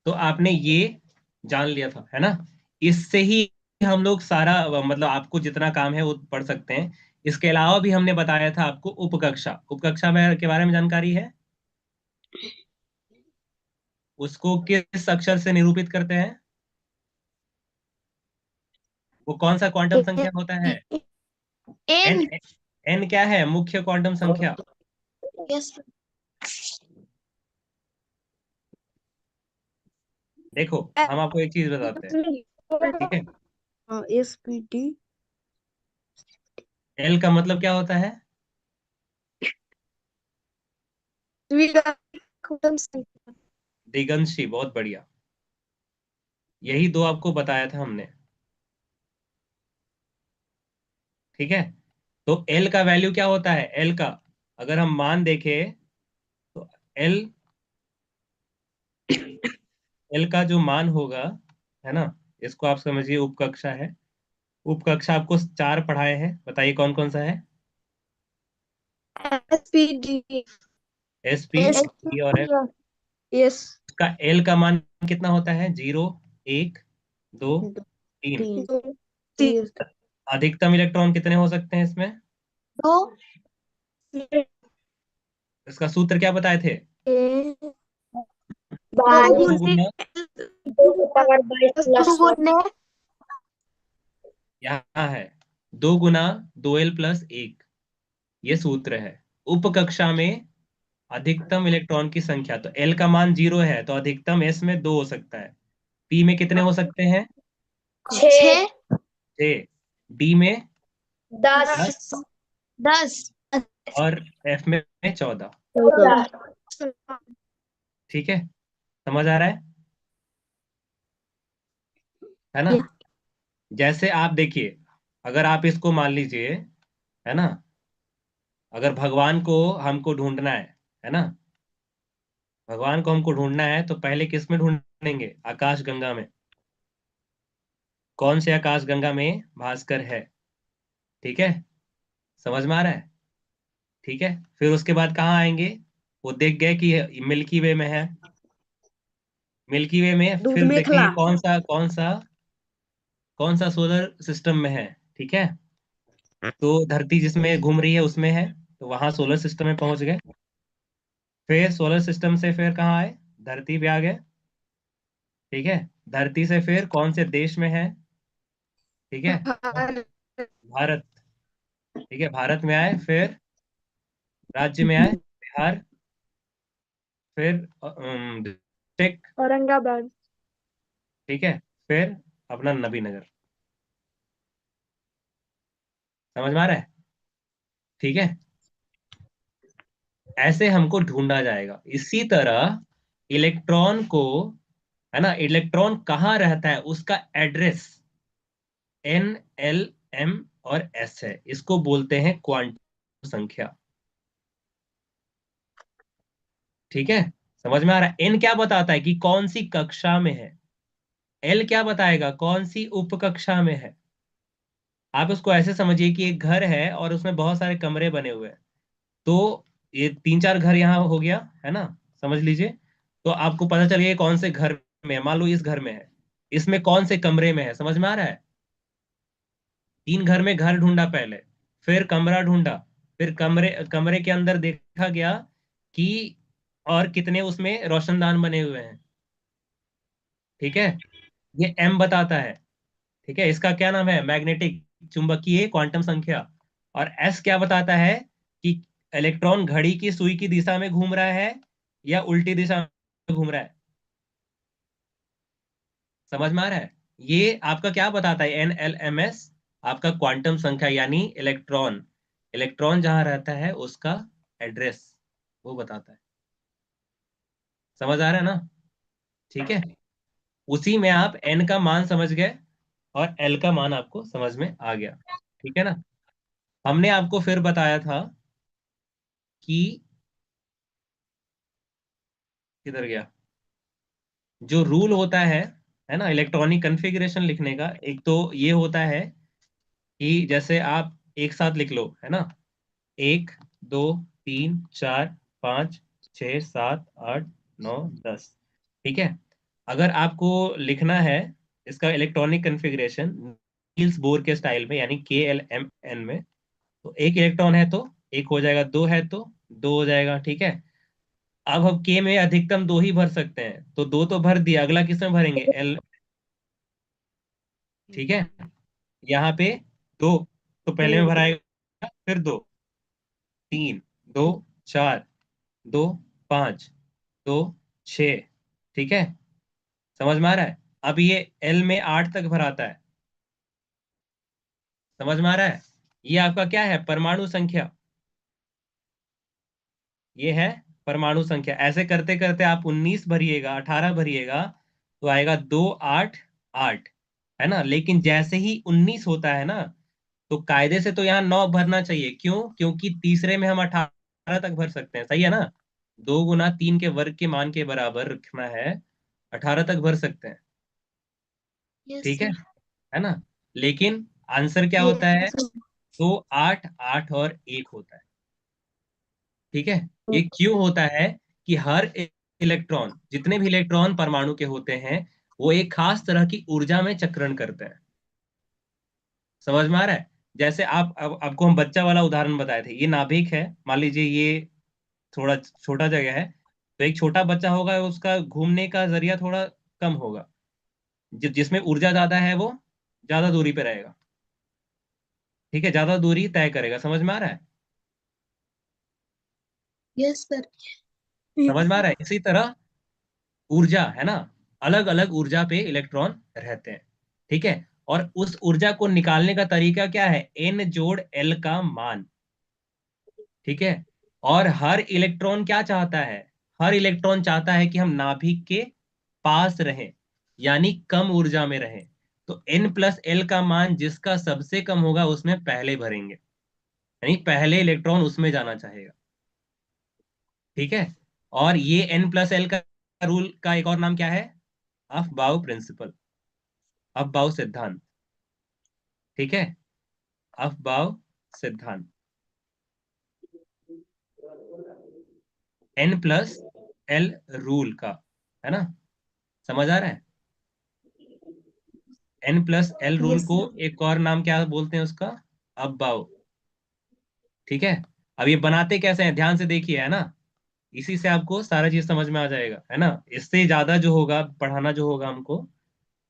तो आपने ये जान लिया था, है ना? इससे ही हम लोग सारा मतलब आपको जितना काम है वो पढ़ सकते हैं। इसके अलावा भी हमने बताया था आपको उपकक्षा। उपकक्षा में के बारे में जानकारी है? उसको किस अक्षर से निरूपित करते हैं? वो कौन सा क्वांटम संख्या होता है? एन। एन। एन क्या है? मुख्य क्वांटम संख्या। यस। देखो, हम आपको एक चीज बताते हैं, ठीक है? SPD। एल का मतलब क्या होता है? दिगंशी। बहुत बढ़िया, यही दो आपको बताया था हमने, ठीक है? तो एल का वैल्यू क्या होता है? एल का अगर हम मान देखें तो एल एल का जो मान होगा, है ना, इसको आप समझिए उपकक्षा है। उपकक्षा आपको 4 पढ़ाए हैं, बताइए कौन कौन सा है? SPD। एस, पी, डी और एफ। यस। का एल का मान कितना होता है? 0, 1, 2, 3। 3। अधिकतम इलेक्ट्रॉन कितने हो सकते हैं इसमें? दो। इसका सूत्र क्या बताए थे? दो 2 गुना, गुने यहाँ है 2 गुना 2l+1, ये सूत्र है। उपकक्षा में अधिकतम इलेक्ट्रॉन की संख्या, तो एल का मान 0 है तो अधिकतम एस में 2 हो सकता है। पी में कितने हो सकते हैं? 6 6। डी में 10 10 और एफ में 14। ठीक है, समझ आ रहा है ना? जैसे आप देखिए, अगर आप इसको मान लीजिए, है ना, अगर भगवान को हमको ढूंढना है ना, भगवान को हमको ढूंढना है तो पहले किस में ढूंढेंगे? आकाश गंगा में। कौन से आकाश गंगा में? भास्कर है। ठीक है, समझ में आ रहा है? ठीक है, फिर उसके बाद कहाँ आएंगे? वो देख गए कि मिल्की वे में है। मिल्की वे में दूध फिर मेखला। देखेंगे कौन सा सोलर सिस्टम में है। ठीक है, तो धरती जिसमें घूम रही है उसमें है, तो वहां सोलर सिस्टम में पहुंच गए। फिर सोलर सिस्टम से फिर कहाँ आए? धरती पे आ गए। ठीक है, धरती से फिर कौन से देश में है? ठीक है, भारत। ठीक है, भारत में आए, फिर राज्य में आए बिहार, फिर टेक। औरंगाबाद। ठीक है, फिर अपना नबीनगर। समझ में आ रहा है? ठीक है, ऐसे हमको ढूंढा जाएगा। इसी तरह इलेक्ट्रॉन को, है ना, इलेक्ट्रॉन कहाँ रहता है उसका एड्रेस एन, एल, एम और एस है। इसको बोलते हैं क्वांटम संख्या। ठीक है, समझ में आ रहा है? एन क्या बताता है कि कौन सी कक्षा में है, एल क्या बताएगा कौन सी उपकक्षा में है। आप उसको ऐसे समझिए कि एक घर है और उसमें बहुत सारे कमरे बने हुए हैं। तो ये 3-4 घर यहाँ हो गया, है ना, समझ लीजिए। तो आपको पता चल गया ये कौन से घर में है। मान लो इस घर में है, इसमें कौन से कमरे में है। समझ में आ रहा है? 3 घर में घर ढूंढा पहले, फिर कमरा ढूंढा, फिर कमरे कमरे के अंदर देखा गया कि और कितने उसमें रोशनदान बने हुए हैं। ठीक है, ये एम बताता है। ठीक है, इसका क्या नाम है? मैग्नेटिक, चुंबकीय क्वांटम संख्या। और एस क्या बताता है कि इलेक्ट्रॉन घड़ी की सुई की दिशा में घूम रहा है या उल्टी दिशा में घूम रहा है। समझ में आ रहा है? ये आपका क्या बताता है? एन, एल, एम, एस आपका क्वांटम संख्या, यानी इलेक्ट्रॉन, इलेक्ट्रॉन जहां रहता है उसका एड्रेस वो बताता है। समझ आ रहा है ना? ठीक है, उसी में आप एन का मान समझ गए और एल का मान आपको समझ में आ गया। ठीक है ना? हमने आपको फिर बताया था कि, किधर गया, जो रूल होता है ना, इलेक्ट्रॉनिक कन्फिग्रेशन लिखने का, एक तो ये होता है कि जैसे आप एक साथ लिख लो, है ना, 1, 2, 3, 4, 5, 6, 7, 8, 9, 10। ठीक है, अगर आपको लिखना है इसका इलेक्ट्रॉनिक कन्फिग्रेशन नील्स बोर के स्टाइल में, यानी KLMN में, तो एक इलेक्ट्रॉन है तो एक हो जाएगा, दो है तो दो हो जाएगा। ठीक है, अब हम के में अधिकतम 2 ही भर सकते हैं, तो 2 तो भर दिया, अगला किस में भरेंगे? एल। ठीक है, यहाँ पे 2, तो पहले में भराएगा, फिर 2, 3, 2, 4, 2, 5, 2, 6। ठीक है, समझ में आ रहा है? अब ये एल में 8 तक भराता है, समझ में आ रहा है? ये आपका क्या है, परमाणु संख्या। ये है परमाणु संख्या। ऐसे करते करते आप 19 भरिएगा, 18 भरिएगा, तो आएगा 2, 8, 8, है ना? लेकिन जैसे ही 19 होता है ना, तो कायदे से तो यहाँ 9 भरना चाहिए। क्यों? क्योंकि तीसरे में हम 18 तक भर सकते हैं, सही है ना? 2 गुना 3 के वर्ग के मान के बराबर रखना है, 18 तक भर सकते हैं। यस ठीक सर। है ना? लेकिन आंसर क्या होता है? Yes sir. 2, 8, 8 और 1 होता है। ठीक है, ये क्यों होता है? कि हर इलेक्ट्रॉन, जितने भी इलेक्ट्रॉन परमाणु के होते हैं, वो एक खास तरह की ऊर्जा में चक्रण करते हैं। समझ में आ रहा है? जैसे आपको हम बच्चा वाला उदाहरण बताए थे, ये नाभिक है, मान लीजिए ये थोड़ा छोटा जगह है, तो एक छोटा बच्चा होगा, उसका घूमने का जरिया थोड़ा कम होगा। जिसमें ऊर्जा ज्यादा है वो ज्यादा दूरी पे रहेगा। ठीक है, ज्यादा दूरी तय करेगा। समझ में आ रहा है? Yes sir. समझ में आ रहा है? इसी तरह ऊर्जा है ना, अलग अलग ऊर्जा पे इलेक्ट्रॉन रहते हैं। ठीक है, और उस ऊर्जा को निकालने का तरीका क्या है? एन जोड़ एल का मान। ठीक है, और हर इलेक्ट्रॉन क्या चाहता है? हर इलेक्ट्रॉन चाहता है कि हम नाभिक के पास रहें, यानी कम ऊर्जा में रहें। तो एन प्लस एल का मान जिसका सबसे कम होगा उसमें पहले भरेंगे, यानी पहले इलेक्ट्रॉन उसमें जाना चाहेगा। ठीक है, और ये एन प्लस एल का रूल का एक और नाम क्या है? अफबाउ प्रिंसिपल, अफबाउ सिद्धांत। ठीक है, अफबाउ सिद्धांत, एन प्लस एल रूल का, है ना? समझ आ रहा है? N plus l rule yes को सर। एक और नाम क्या बोलते हैं उसका? अफबाउ। ठीक है, अब ये बनाते कैसे हैं, ध्यान से देखिए, है ना? इसी से आपको सारा चीज समझ में आ जाएगा, है ना? इससे ज्यादा जो होगा पढ़ाना जो होगा हमको,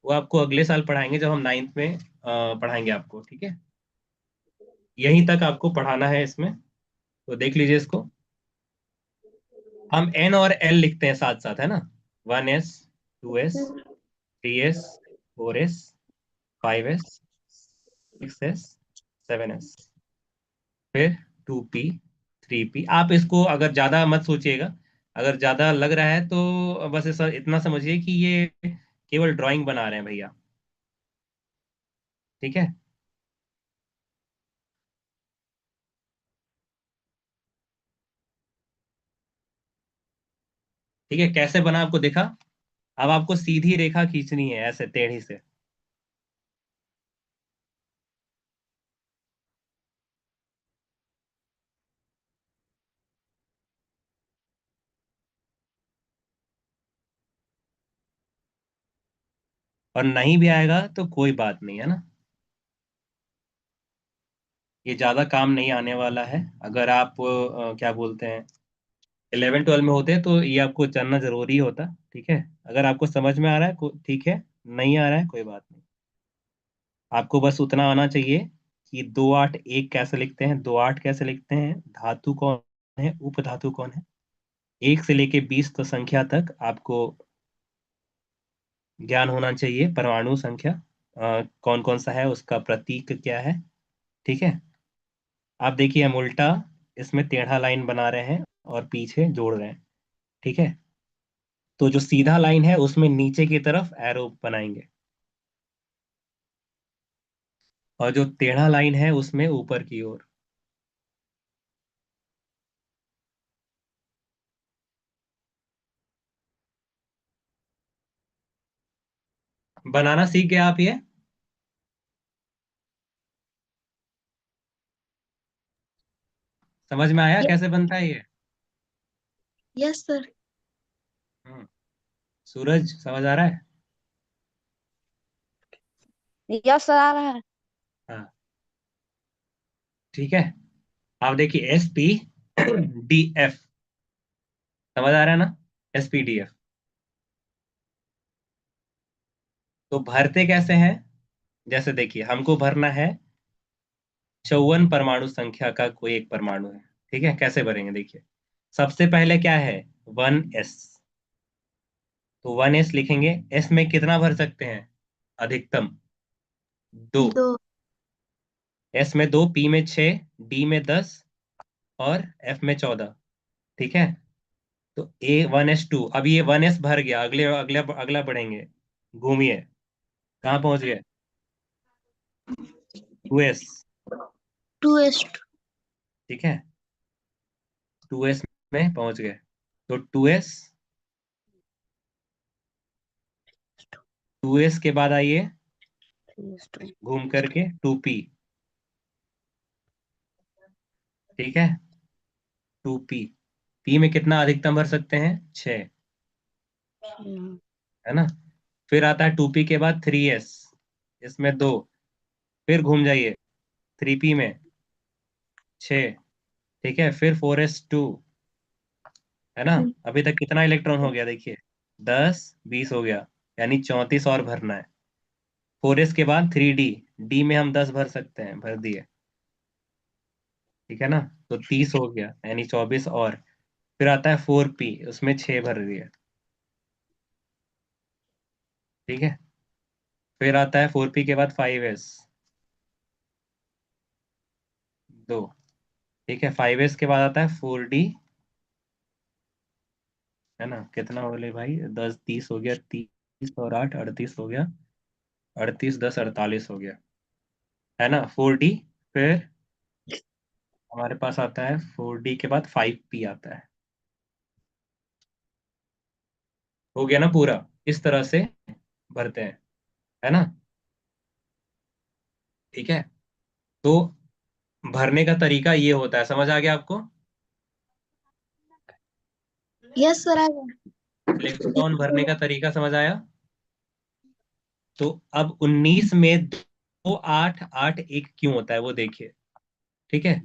वो आपको अगले साल पढ़ाएंगे, जब हम 9th में पढ़ाएंगे आपको। ठीक है, यहीं तक आपको पढ़ाना है इसमें, तो देख लीजिए इसको। हम एन और एल लिखते हैं साथ साथ, है ना? 1s, 2s, 3s, 4s, 5s, 6s, 7s, फिर 2p, 3p। आप इसको अगर ज्यादा मत सोचिएगा, अगर ज्यादा लग रहा है तो बस इतना समझिए कि ये केवल ड्राइंग बना रहे हैं भैया। ठीक है, ठीक है, कैसे बना आपको दिखा? अब आपको सीधी रेखा खींचनी है, ऐसे टेढ़ी से। और नहीं भी आएगा तो कोई बात नहीं, है ना? ये ज्यादा काम नहीं आने वाला है। अगर आप क्या बोलते हैं, 11 12 में होते तो ये आपको जानना जरूरी होता। ठीक है, अगर आपको समझ में आ रहा है ठीक है, नहीं आ रहा है कोई बात नहीं। आपको बस उतना आना चाहिए कि 2 8 1 कैसे लिखते हैं, 2 8 कैसे लिखते हैं, धातु कौन है, उपधातु कौन है, 1 से लेके 20 तो संख्या तक आपको ज्ञान होना चाहिए। परमाणु संख्या कौन कौन सा है, उसका प्रतीक क्या है। ठीक है, आप देखिए हम उल्टा इसमें टेढ़ा लाइन बना रहे हैं और पीछे जोड़ रहे हैं। ठीक है, तो जो सीधा लाइन है उसमें नीचे की तरफ एरो बनाएंगे, और जो टेढ़ा लाइन है उसमें ऊपर की ओर। बनाना सीख गए आप ये? समझ में आया कैसे बनता है ये? Yes sir. हम्म, सूरज समझ आ रहा है? यस सर, आ रहा है। हाँ, ठीक है। आप देखिए SPDF, समझ आ रहा है ना? SPDF, तो भरते कैसे हैं? जैसे देखिए हमको भरना है 54 परमाणु संख्या का कोई एक परमाणु है, ठीक है। कैसे भरेंगे देखिए, सबसे पहले क्या है 1s, तो 1s लिखेंगे। s में कितना भर सकते हैं, अधिकतम 2। 2 s में 2, p में 6, d में 10 और f में 14, ठीक है। तो A1S2, अब ये 1s भर गया, अगले अगला अगला बढ़ेंगे, घूमिए, कहाँ पहुंच गए 2s, 2s ठीक है, 2s में पहुंच गए। तो 2s के बाद आइए घूम करके 2p, ठीक है, 2p, p में कितना अधिकतम भर सकते हैं 6, है ना। फिर आता है 2p के बाद 3s, इसमें 2, फिर घूम जाइए 3p में 6, ठीक है, फिर 4s2, है ना। अभी तक कितना इलेक्ट्रॉन हो गया देखिए, 10 20 हो गया, यानी 34 और भरना है। 4s के बाद 3d, d में हम 10 भर सकते हैं, भर दिए, ठीक है ना। तो 30 हो गया, यानी 24 और। फिर आता है 4p, उसमें 6 भर दिए, ठीक है। फिर आता है 4p के बाद 5s, 2, ठीक है। 5s के बाद आता है 4d, है ना। कितना बोले भाई, 10 30 हो गया, 30 और 8 38 हो गया, 38 10 48 हो गया, है ना 4d। फिर हमारे पास आता है 4d के बाद 5p आता हो गया ना पूरा। इस तरह से भरते हैं, है ना, ठीक है। तो भरने का तरीका ये होता है, समझ आ गया आपको। यस सर आ गया। इलेक्ट्रॉन भरने का तरीका समझ आया। तो अब 19 में 2 8 8 1 क्यों होता है वो देखिए, ठीक है।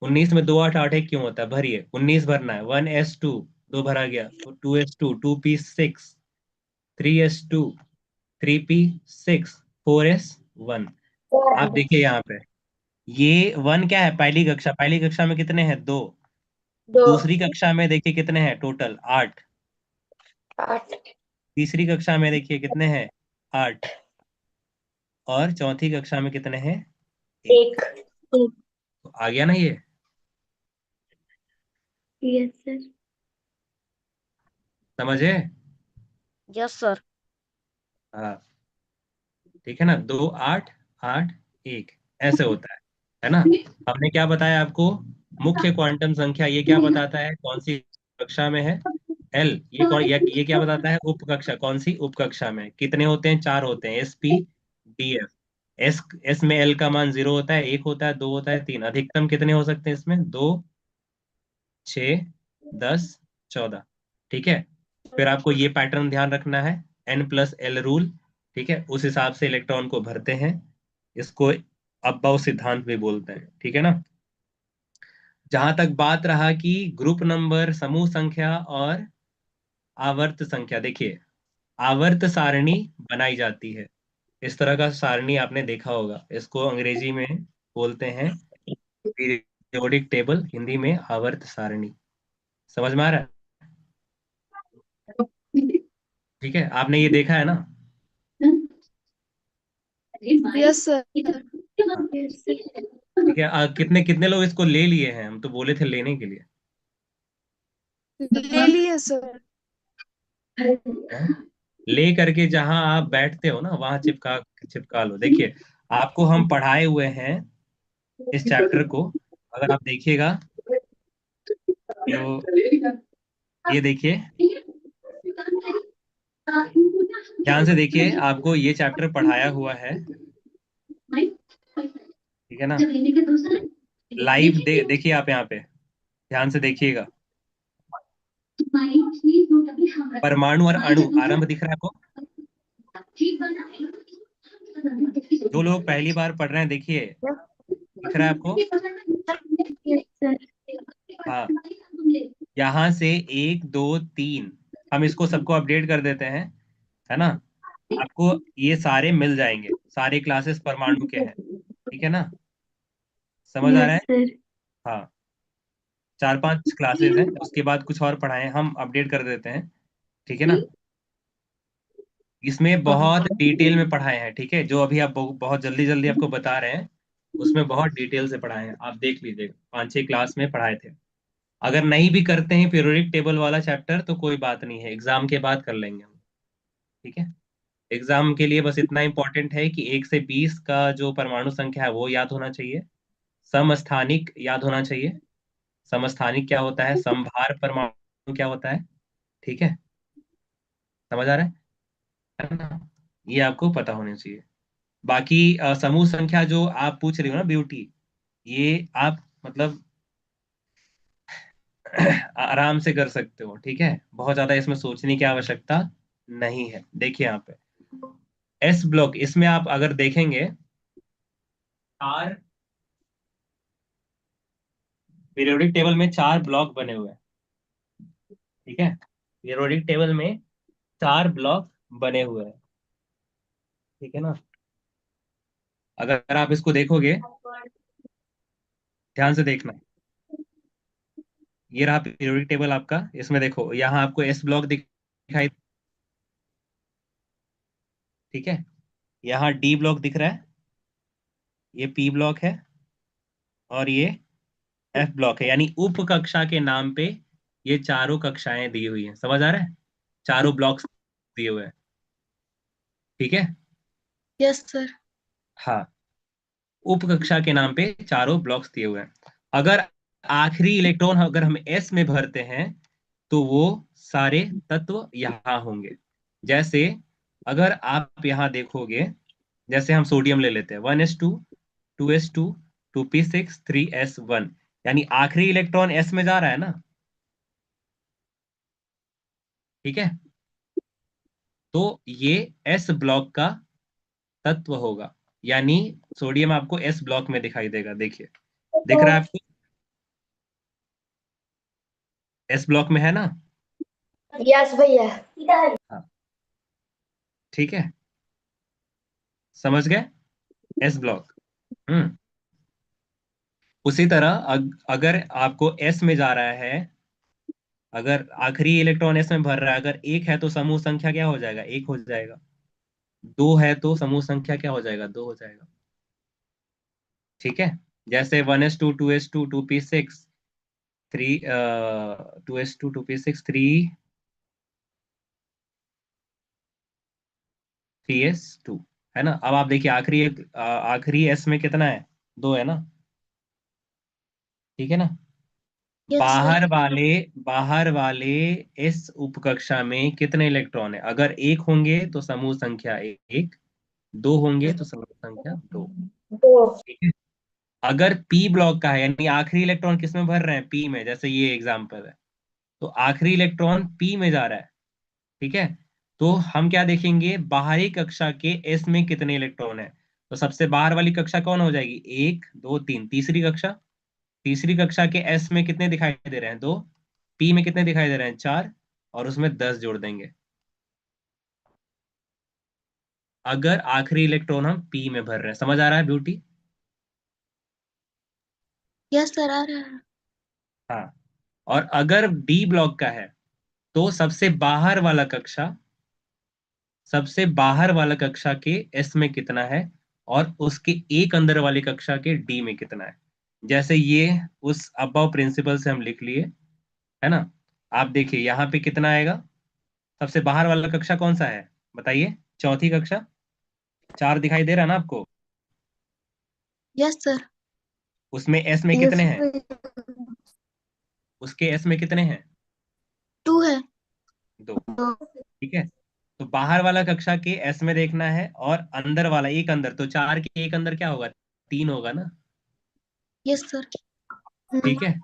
19 में 2 8 8 1 क्यों होता है, भरिए, 19 भरना है। 1s2, 2 भरा गया, तो 2s2, 2p6, 3s2, 3p6, 4s1। आप देखिए यहाँ पे, ये 1 क्या है, पहली कक्षा में कितने हैं 2, दूसरी कक्षा में देखिए कितने हैं टोटल 8, तीसरी कक्षा में देखिए कितने हैं 8, और चौथी कक्षा में कितने हैं 1। तो आ गया ना ये। Yes sir. समझे। Yes sir. हाँ, ठीक है ना, 2 8 8 1 ऐसे होता है ना। हमने क्या बताया आपको, मुख्य क्वांटम संख्या, ये क्या बताता है कौन सी कक्षा में है, एल। ये क्या बताता है, उप कक्षा, कौन सी उप कक्षा में, कितने होते हैं 4 होते हैं, SP DF। एस में एल का मान 0 होता है, 1 होता है, 2 होता है, 3, अधिकतम कितने हो सकते हैं इसमें, 2 6 10 14, ठीक है। फिर आपको ये पैटर्न ध्यान रखना है, N+L रूल, ठीक है, उस हिसाब से इलेक्ट्रॉन को भरते हैं। इसको अब्बाउ सिद्धांत भी बोलते हैं, ठीक है ना। जहां तक बात रहा कि ग्रुप नंबर, समूह संख्या और आवर्त संख्या, देखिए आवर्त सारणी बनाई जाती है, इस तरह का सारणी आपने देखा होगा, इसको अंग्रेजी में बोलते हैं पीरियोडिक टेबल, हिंदी में आवर्त सारणी। समझ में आ रहा है, ठीक है, आपने ये देखा है ना। Yes sir. हाँ, ठीक है। कितने कितने लोग इसको ले लिए हैं, हम तो बोले थे लेने के लिए, ले लिए सर। हैं? ले करके जहां आप बैठते हो ना वहां चिपका चिपका लो। देखिए आपको हम पढ़ाए हुए हैं इस चैप्टर को, अगर आप देखिएगा तो ये देखिए, ध्यान से देखिए, आपको ये चैप्टर पढ़ाया हुआ है, ठीक है ना। लाइव देखिए आप यहाँ पे ध्यान से देखिएगा, परमाणु और अणु आरंभ दिख रहा है आपको। जो लोग पहली बार पढ़ रहे हैं देखिए, दिख रहा है आपको। Yes sir. हाँ, यहाँ से 1 2 3, हम इसको सबको अपडेट कर देते हैं, है ना। आपको ये सारे मिल जाएंगे, सारे क्लासेस परमाणु के हैं, ठीक है ना? समझ आ रहा यस है? सर। हाँ, 4-5 क्लासेस हैं, उसके बाद कुछ और पढ़ाएं, हम अपडेट कर देते हैं, ठीक है ना? इसमें बहुत डिटेल में पढ़ाए हैं, ठीक है? जो अभी आप बहुत जल्दी जल्दी आपको बता रहे हैं, उसमें बहुत डिटेल से पढ़ाए हैं, आप देख लीजिएगा, 5-6 क्लास में पढ़ाए थे। अगर नहीं भी करते हैं पीरियोडिक टेबल वाला चैप्टर तो कोई बात नहीं है, एग्जाम के बाद कर लेंगे हम, ठीक है? एग्जाम के लिए बस इतना इंपॉर्टेंट है कि 1 से 20 का जो परमाणु संख्या है वो याद होना चाहिए, समस्थानिक याद होना चाहिए। समस्थानिक क्या होता है, समभार परमाणु क्या होता है, ठीक है? समझ आ रहा है ना? ये आपको पता होना चाहिए। बाकी समूह संख्या जो आप पूछ रही हो ना ब्यूटी, ये आप मतलब आराम से कर सकते हो, ठीक है? बहुत ज्यादा इसमें सोचने की आवश्यकता नहीं है। देखिए यहाँ पे एस ब्लॉक, इसमें आप अगर देखेंगे, चार पीरियोडिक टेबल में 4 ब्लॉक बने हुए हैं, ठीक है? पीरियोडिक टेबल में 4 ब्लॉक बने हुए हैं, ठीक है ना? अगर आप इसको देखोगे, ध्यान से देखना, ये रहा पीरियोडिक टेबल आपका, इसमें देखो यहाँ आपको एस ब्लॉक दिखाई, ठीक है? यहाँ डी ब्लॉक दिख रहा है, ये पी ब्लॉक है, और ये एफ ब्लॉक है, यानी उप कक्षा के नाम पे ये चारों कक्षाएं दी हुई हैं। समझ आ रहा है? चारों ब्लॉक्स दिए हुए हैं, ठीक है? Yes sir. हाँ, उप कक्षा के नाम पे चारों ब्लॉक्स दिए हुए हैं। अगर आखिरी इलेक्ट्रॉन अगर हम एस में भरते हैं तो वो सारे तत्व यहाँ होंगे। जैसे अगर आप यहाँ देखोगे, जैसे हम सोडियम ले लेते हैं, 1s2 2s2 2p6 3s1, यानी आखिरी इलेक्ट्रॉन एस में जा रहा है ना, ठीक है? तो ये एस ब्लॉक का तत्व होगा, यानी सोडियम आपको एस ब्लॉक में दिखाई देगा। देखिए, दिख रहा है आपको? एस ब्लॉक में है ना? यस भैया। हाँ, ठीक है, समझ गए? S block. हम्म। उसी तरह अगर आपको एस में जा रहा है, अगर आखिरी इलेक्ट्रॉन एस में भर रहा है, अगर एक है तो समूह संख्या क्या हो जाएगा, एक हो जाएगा। दो है तो समूह संख्या क्या हो जाएगा, दो हो जाएगा, ठीक है? जैसे 1s2 2s2 2p6 3 2s2 2p6 3s2, है ना? अब आप देखिए आखिरी एस में कितना है, दो है ना, ठीक है ना? Yes sir. बाहर वाले इस उपकक्षा में कितने इलेक्ट्रॉन है? अगर एक होंगे तो समूह संख्या एक, दो होंगे तो समूह संख्या दो, ठीक है? अगर पी ब्लॉक का है, यानी आखिरी इलेक्ट्रॉन किस में भर रहे हैं, पी में, जैसे ये एग्जांपल है, तो आखिरी इलेक्ट्रॉन पी में जा रहा है, ठीक है? तो हम क्या देखेंगे, बाहरी कक्षा के एस में कितने इलेक्ट्रॉन है? तो सबसे बाहर वाली कक्षा कौन हो जाएगी, 1 2 3। तीसरी कक्षा के एस में कितने दिखाई दे रहे हैं, दो। पी में कितने दिखाई दे रहे हैं, चार, और उसमें 10 जोड़ देंगे अगर आखिरी इलेक्ट्रॉन हम पी में भर रहे हैं। समझ आ रहा है ब्यूटी? यस सर, आ रहा है। हाँ। और अगर डी ब्लॉक का है तो सबसे बाहर वाला कक्षा के एस में कितना है, और उसके एक अंदर वाली कक्षा के डी में कितना है। जैसे ये उस अबव प्रिंसिपल से हम लिख लिए, है ना? आप देखिए यहाँ पे कितना आएगा, सबसे बाहर वाला कक्षा कौन सा है, बताइए? चौथी कक्षा, चार दिखाई दे रहा है ना आपको? Yes sir. उसमें एस में यस कितने हैं, उसके एस में कितने हैं, 2 है। दो, ठीक है? तो बाहर वाला कक्षा के एस में देखना है, और अंदर वाला एक अंदर, तो चार के एक अंदर क्या होगा, तीन होगा ना, यस सर। ठीक है?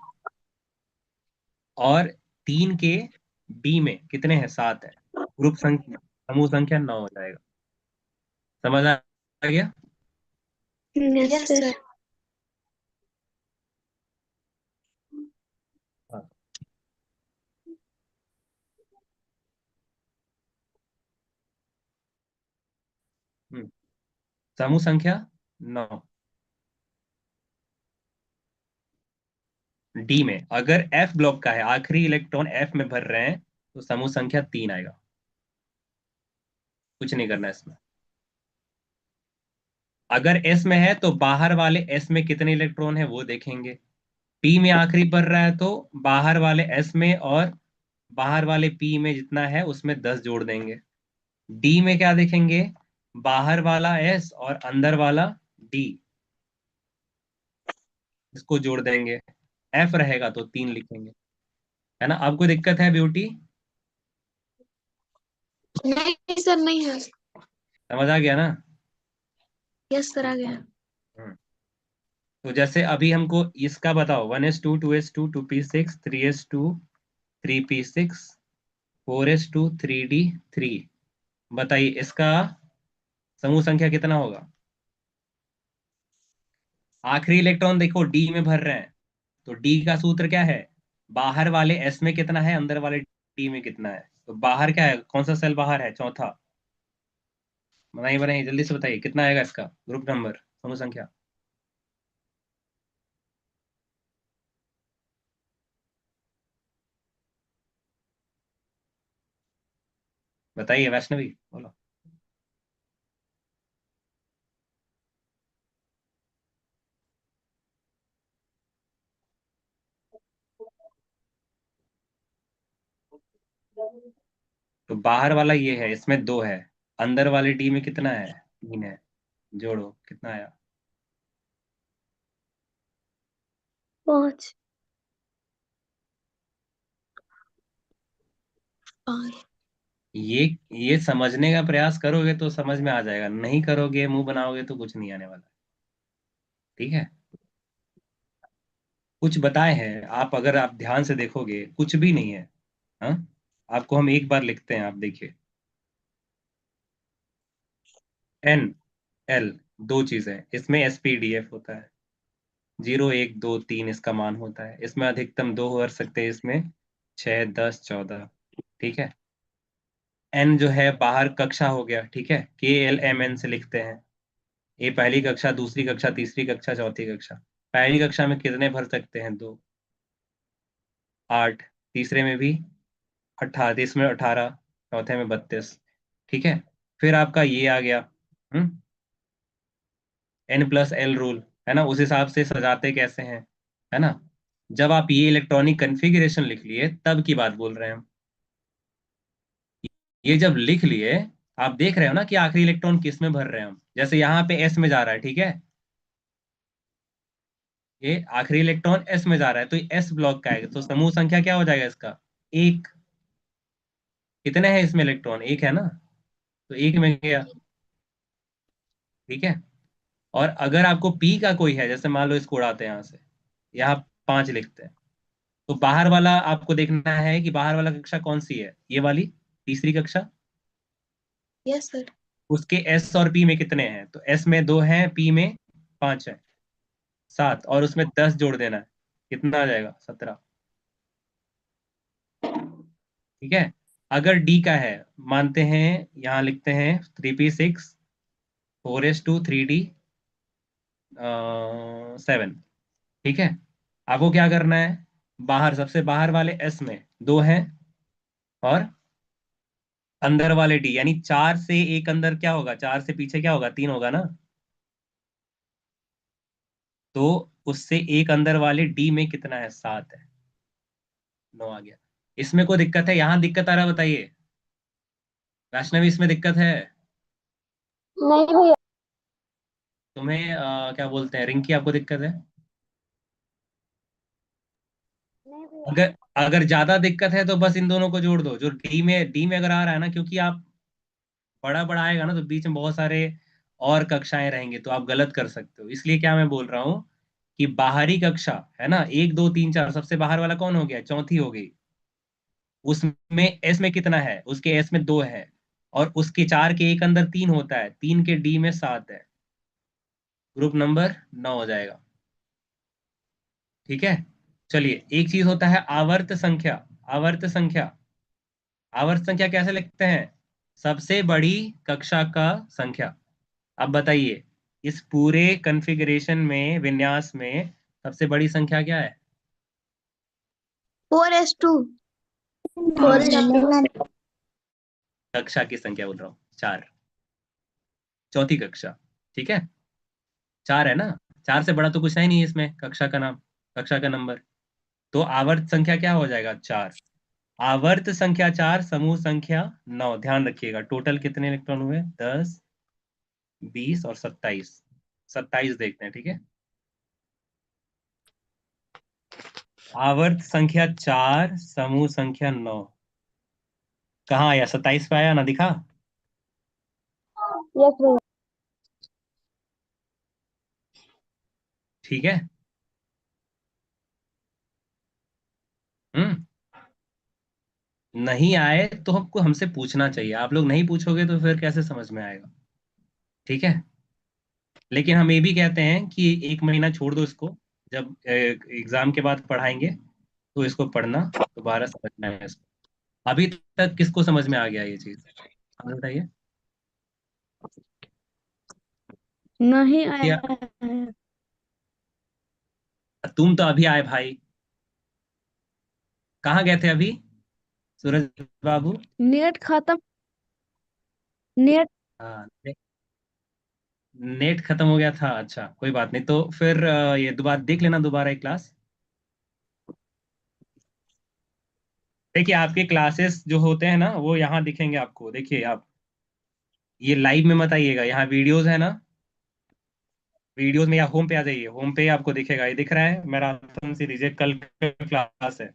और तीन के डी में कितने हैं, सात है, ग्रुप संख्या समूह संख्या 9 हो जाएगा। समझ आ गया? Yes sir. हाँ। हम्म। समूह संख्या 9। डी में अगर एफ ब्लॉक का है, आखिरी इलेक्ट्रॉन एफ में भर रहे हैं, तो समूह संख्या 3 आएगा। कुछ नहीं करना है इसमें। अगर एस में है तो बाहर वाले एस में कितने इलेक्ट्रॉन है वो देखेंगे। पी में आखिरी भर रहा है तो बाहर वाले एस में और बाहर वाले पी में जितना है उसमें 10 जोड़ देंगे। डी में क्या देखेंगे, बाहर वाला एस और अंदर वाला डी, इसको जोड़ देंगे। एफ रहेगा तो 3 लिखेंगे, है ना। अब कोई दिक्कत है ब्यूटी? नहीं सर, नहीं है। समझ आ गया ना? यस सर, आ गया। हम्म। तो जैसे अभी हमको इसका बताओ, 1s2 2s2 2p6 3s2 3p6 4s2 3d3, बताइए इसका समूह संख्या कितना होगा। आखिरी इलेक्ट्रॉन देखो डी में भर रहे हैं, तो डी का सूत्र क्या है, बाहर वाले एस में कितना है, अंदर वाले डी में कितना है। तो बाहर क्या है, कौन सा सेल बाहर है, चौथा। बनाइए बनाइए जल्दी से बताइए कितना आएगा इसका ग्रुप नंबर, समूह संख्या। बताइए वैष्णवी, बोलो। तो बाहर वाला ये है, इसमें 2 है, अंदर वाले डी में कितना है, 3 है। जोड़ो कितना आया। 5 5। ये समझने का प्रयास करोगे तो समझ में आ जाएगा, नहीं करोगे मुंह बनाओगे तो कुछ नहीं आने वाला। ठीक है, कुछ बताए हैं आप, अगर आप ध्यान से देखोगे कुछ भी नहीं है। हाँ, आपको हम एक बार लिखते हैं, आप देखिए। एन एल, दो चीजें, इसमें एसपीडीएफ होता है, 0 1 2 3 इसका मान होता है। इसमें अधिकतम 2 हो सकते हैं, इसमें 6 10 14। ठीक है, एन जो है बाहर कक्षा हो गया, ठीक है, KLMN से लिखते हैं। ये पहली कक्षा, दूसरी कक्षा, तीसरी कक्षा, चौथी कक्षा। पहली कक्षा में कितने भर सकते हैं, 2 8, तीसरे में भी 18, इसमें 18, चौथे में 32। ठीक है, फिर आपका ये आ गया, N+L रूल, है ना। उस हिसाब से सजाते कैसे हैं, है ना। जब आप ये इलेक्ट्रॉनिक कन्फिग्रेशन लिख लिए तब की बात बोल रहे हैं हम। ये जब लिख लिए, आप देख रहे हो ना कि आखिरी इलेक्ट्रॉन किस में भर रहे हैं हम। जैसे यहाँ पे S में जा रहा है, ठीक है, ये आखिरी इलेक्ट्रॉन S में जा रहा है, तो ये S ब्लॉक का है, तो समूह संख्या क्या हो जाएगा इसका, 1। कितने हैं इसमें इलेक्ट्रॉन, 1 है ना, तो 1 में गया। ठीक है, और अगर आपको P का कोई है, जैसे मान लो इसको उड़ाते हैं यहाँ से, यहाँ 5 लिखते हैं, तो बाहर वाला आपको देखना है कि बाहर वाला कक्षा कौन सी है, ये वाली तीसरी कक्षा। Yes sir. उसके S और P में कितने हैं, तो S में 2 हैं, P में 5 है, 7, और उसमें 10 जोड़ देना है, कितना आ जाएगा, 17। ठीक है, अगर D का है, मानते हैं यहाँ लिखते हैं 3p6 4s2 3d7। ठीक है, आपको क्या करना है, बाहर सबसे बाहर वाले S में 2 हैं, और अंदर वाले डी, यानी 4 से एक अंदर क्या होगा, 4 से पीछे क्या होगा, 3 होगा ना। तो उससे एक अंदर वाले डी में कितना है, 7 है, 9 आ गया। इसमें कोई दिक्कत है, यहाँ दिक्कत आ रहा है, बताइए वैष्णवी, इसमें दिक्कत है? नहीं भैया। तुम्हें क्या बोलते हैं, रिंकी, आपको दिक्कत है? नहीं भैया। अगर अगर ज्यादा दिक्कत है तो बस इन दोनों को जोड़ दो, जो डी में अगर आ रहा है ना, क्योंकि आप बड़ा बड़ा आएगा ना तो बीच में बहुत सारे और कक्षाएं रहेंगे, तो आप गलत कर सकते हो। इसलिए क्या मैं बोल रहा हूँ कि बाहरी कक्षा है ना, 1 2 3 4, सबसे बाहर वाला कौन हो गया, चौथी हो गई। उसमें एस में कितना है, उसके एस में 2 है, और उसके 4 के एक अंदर 3 होता है, 3 के डी में 7 है, ग्रुप नंबर 9 हो जाएगा। ठीक है, चलिए एक चीज होता है आवर्त संख्या। आवर्त संख्या, आवर्त संख्या कैसे लिखते हैं, सबसे बड़ी कक्षा का संख्या, अब बताइए, इस पूरे कॉन्फ़िगरेशन में, विन्यास में सबसे बड़ी संख्या क्या है? 4s2। कक्षा की संख्या बोल रहा हूँ, 4। चौथी कक्षा, ठीक है, 4 है ना। 4 से बड़ा तो कुछ है ही नहीं इसमें, कक्षा का नाम, कक्षा का नंबर। तो आवर्त संख्या क्या हो जाएगा? 4। आवर्त संख्या 4, समूह संख्या 9। ध्यान रखिएगा, टोटल कितने इलेक्ट्रॉन हुए? 10, 20 और 27। 27 देखते हैं, ठीक है। आवर्त संख्या 4, समूह संख्या 9। कहाँ आया? 27 पे आया ना, दिखा? यस भैया। ठीक है। हम्म। नहीं आए तो हमको हमसे पूछना चाहिए, आप लोग नहीं पूछोगे तो फिर कैसे समझ में आएगा? ठीक है। लेकिन हम ये भी कहते हैं कि 1 महीना छोड़ दो इसको, जब एग्जाम के बाद पढ़ाएंगे तो इसको पढ़ना, दोबारा समझना है इसको। अभी तक किसको समझ में आ गया ये चीज? आप बताइए। नहीं या आया है। तुम तो अभी आए भाई, कहाँ गए थे अभी सूरज बाबू? नेट खत्म। नेट। हाँ, नेट खत्म हो गया था। अच्छा, कोई बात नहीं, तो फिर ये दोबारा देख लेना, दोबारा एक क्लास। देखिए, आपके क्लासेस जो होते हैं ना, वो यहाँ दिखेंगे आपको। देखिए आप, ये लाइव में मत आइएगा, यहाँ वीडियोस है ना, वीडियोस में या होम पे आ जाइए। होम पे आपको दिखेगा, ये दिख रहा है मैराथन सीरीज, ये कल का क्लास है,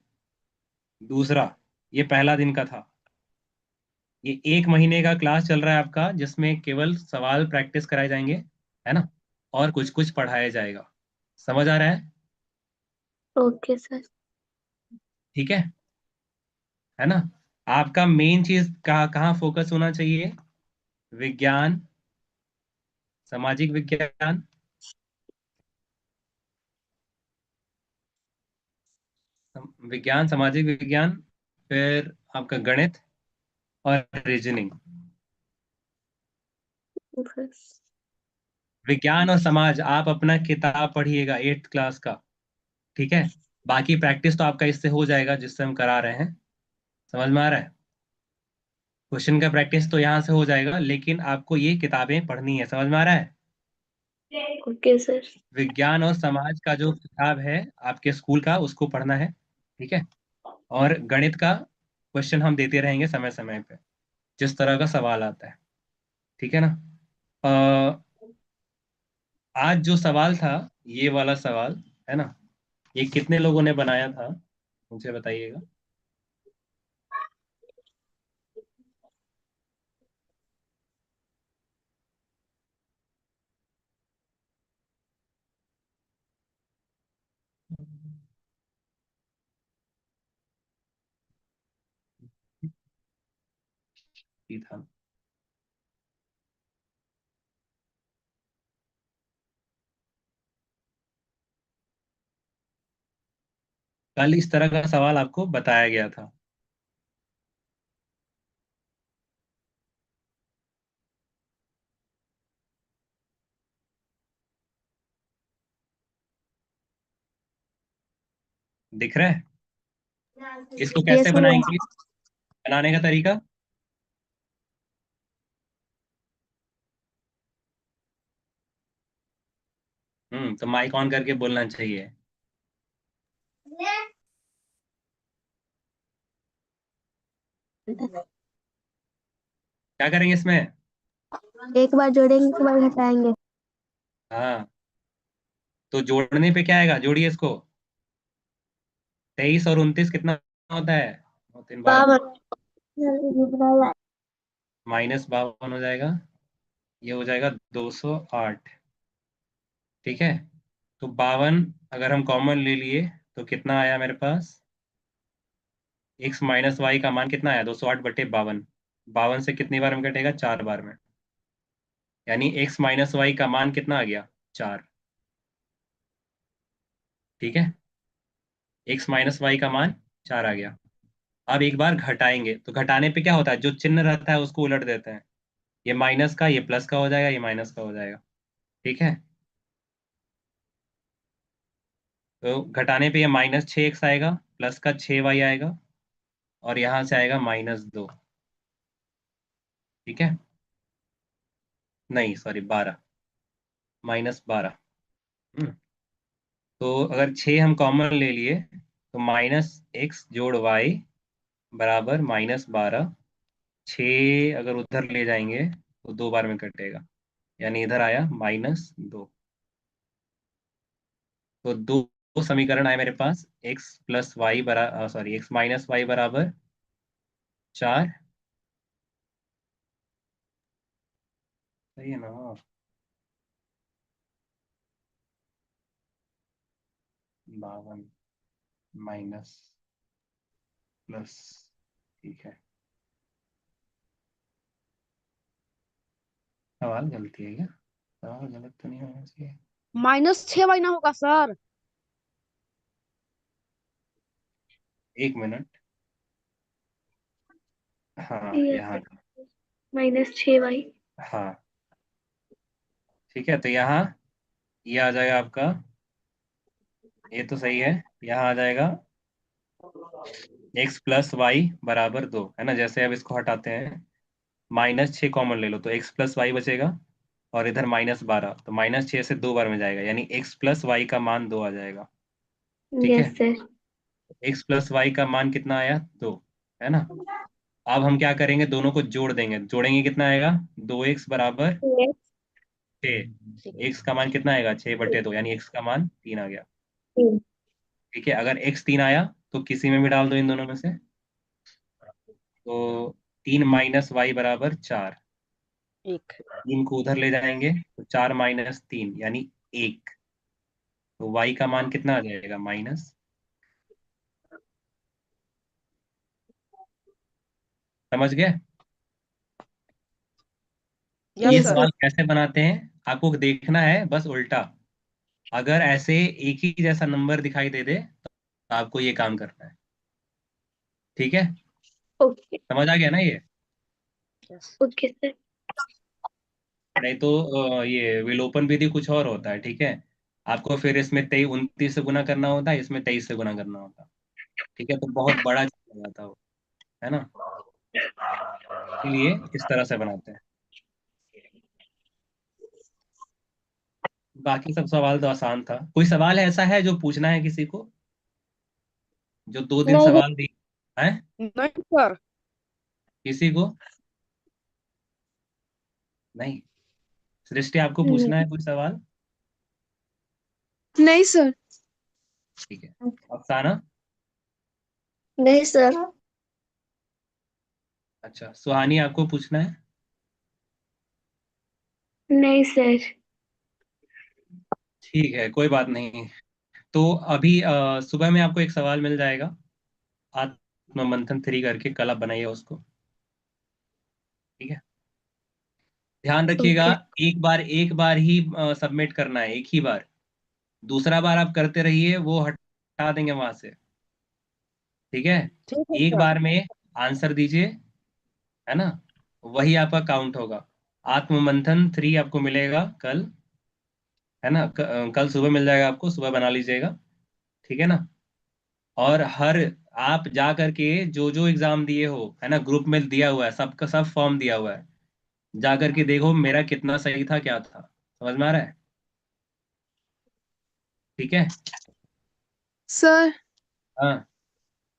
दूसरा। ये पहला दिन का था। ये 1 महीने का क्लास चल रहा है आपका, जिसमें केवल सवाल प्रैक्टिस कराए जाएंगे, है ना, और कुछ कुछ पढ़ाया जाएगा। समझ आ रहा है? Okay sir. ठीक है ना। आपका मेन चीज कहाँ कहाँ फोकस होना चाहिए? विज्ञान, सामाजिक विज्ञान, विज्ञान, सामाजिक विज्ञान, फिर आपका गणित और रीजनिंग। विज्ञान और समाज आप अपना किताब पढ़िएगा 8th क्लास का, ठीक है। बाकी प्रैक्टिस तो आपका इससे हो जाएगा जिससे हम करा रहे हैं। समझ में आ रहा है? क्वेश्चन का प्रैक्टिस तो यहाँ से हो जाएगा, लेकिन आपको ये किताबें पढ़नी है। समझ में आ रहा है? Okay sir. विज्ञान और समाज का जो किताब है आपके स्कूल का, उसको पढ़ना है, ठीक है। और गणित का क्वेश्चन हम देते रहेंगे समय समय पे, जिस तरह का सवाल आता है, ठीक है ना। आज जो सवाल था, ये वाला सवाल, है ना, ये कितने लोगों ने बनाया था मुझे बताइएगा। ये था, कल इस तरह का सवाल आपको बताया गया था। दिख रहा है? इसको कैसे यस भैया। बनाएंगे, बनाने का तरीका? तो माइक ऑन करके बोलना चाहिए। क्या करेंगे इसमें? एक बार जोड़ेंगे, एक बार घटाएंगे। हाँ, तो जोड़ने पे क्या आएगा? जोड़िए इसको। 23 और 29 कितना होता है? 9 3 12, 52। -52 हो जाएगा। ये हो जाएगा 208, ठीक है। तो 52 अगर हम कॉमन ले लिए तो कितना आया मेरे पास? x माइनस वाई का मान कितना आया? 208/52। 52 से कितनी बार में कटेगा? 4 बार में। यानी x माइनस वाई का मान कितना आ गया? 4, ठीक है। x माइनस वाई का मान 4 आ गया। अब एक बार घटाएंगे, तो घटाने पे क्या होता है? जो चिन्ह रहता है उसको उलट देते हैं, ये माइनस का, ये प्लस का हो जाएगा, ये माइनस का हो जाएगा। ठीक है, तो घटाने पे ये -6x आएगा, प्लस का 6y आएगा, और यहाँ से आएगा -2। ठीक है, नहीं सॉरी 12, -12। तो अगर 6 हम कॉमन ले लिए तो -x+y बराबर -12। 6 अगर उधर ले जाएंगे तो 2 बार में कटेगा, यानी इधर आया -2। तो दो समीकरण आए मेरे पास, x बराबर 4। सही है ना? 52 माइनस प्लस। ठीक है, सवाल गलती है क्या? सवाल गलत तो नहीं होना चाहिए। -6 ना होगा सर। 1 मिनट। हाँ यस यहाँ। Sir, -6y। हाँ ठीक है, तो यहाँ ये आ जाएगा आपका, ये तो सही है। यहाँ आ जाएगा x+y बराबर 2, है ना? जैसे अब इसको हटाते हैं, -6 कॉमन ले लो तो x+y बचेगा, और इधर -12, तो -6 से 2 बार में जाएगा, यानी x+y का मान 2 आ जाएगा। ठीक है, यस सर। x+y का मान कितना आया? 2, है ना? अब हम क्या करेंगे, दोनों को जोड़ देंगे। जोड़ेंगे कितना आएगा? 2x बराबर यस। 6। x का मान कितना आएगा? 6/2, यानी x का मान 3 आ गया। ठीक है, अगर x 3 आया तो किसी में भी डाल दो इन दोनों में से। तो 3 - y बराबर 4। 3 को उधर ले जाएंगे तो 4 - 3 यानी 1। तो y का मान कितना आ जाएगा? माइनस। समझ गए? ये यस सर। सवाल कैसे बनाते हैं आपको देखना है, बस उल्टा। अगर ऐसे एक ही जैसा नंबर दिखाई दे दे तो आपको ये काम करना है। ठीक है, ओके। समझ आ गया ना ये? Okay sir. नहीं तो ये विलोपन विधि कुछ और होता है। ठीक है, आपको फिर इसमें 29 से गुना करना होता है, इसमें 23 से गुना करना होता है। ठीक है, तो बहुत बड़ा चीज हो जाता है वो, है ना? इसलिए इस तरह से बनाते हैं। बाकी सब सवाल तो आसान था। कोई सवाल ऐसा है जो पूछना है किसी को, जो 2 दिन नहीं सवाल दिए है? नहीं सर। किसी को नहीं? सृष्टि, आपको पूछना है कोई सवाल? नहीं सर। ठीक है, अफसाना? नहीं सर। अच्छा, सुहानी, आपको पूछना है? नहीं सर। ठीक है, कोई बात नहीं। तो अभी सुबह में आपको एक सवाल मिल जाएगा, आत्ममंथन 3 करके, कल आप बनाइए उसको। ठीक है, ध्यान रखिएगा। ओके। एक बार ही सबमिट करना है, एक ही बार। दूसरा बार आप करते रहिए, वो हटा देंगे वहां से। ठीक है, ठीक है एक सर। बार में आंसर दीजिए, है ना? वही आपका काउंट होगा। आत्ममंथन 3 आपको मिलेगा कल, है ना? कल सुबह मिल जाएगा आपको, सुबह बना लीजिएगा। ठीक है ना? और हर आप जा करके जो जो एग्जाम दिए हो, है ना, ग्रुप में दिया हुआ है, सबका सब फॉर्म दिया हुआ है, जा करके देखो मेरा कितना सही था, क्या था। समझ में आ रहा है? ठीक है। सर, हाँ,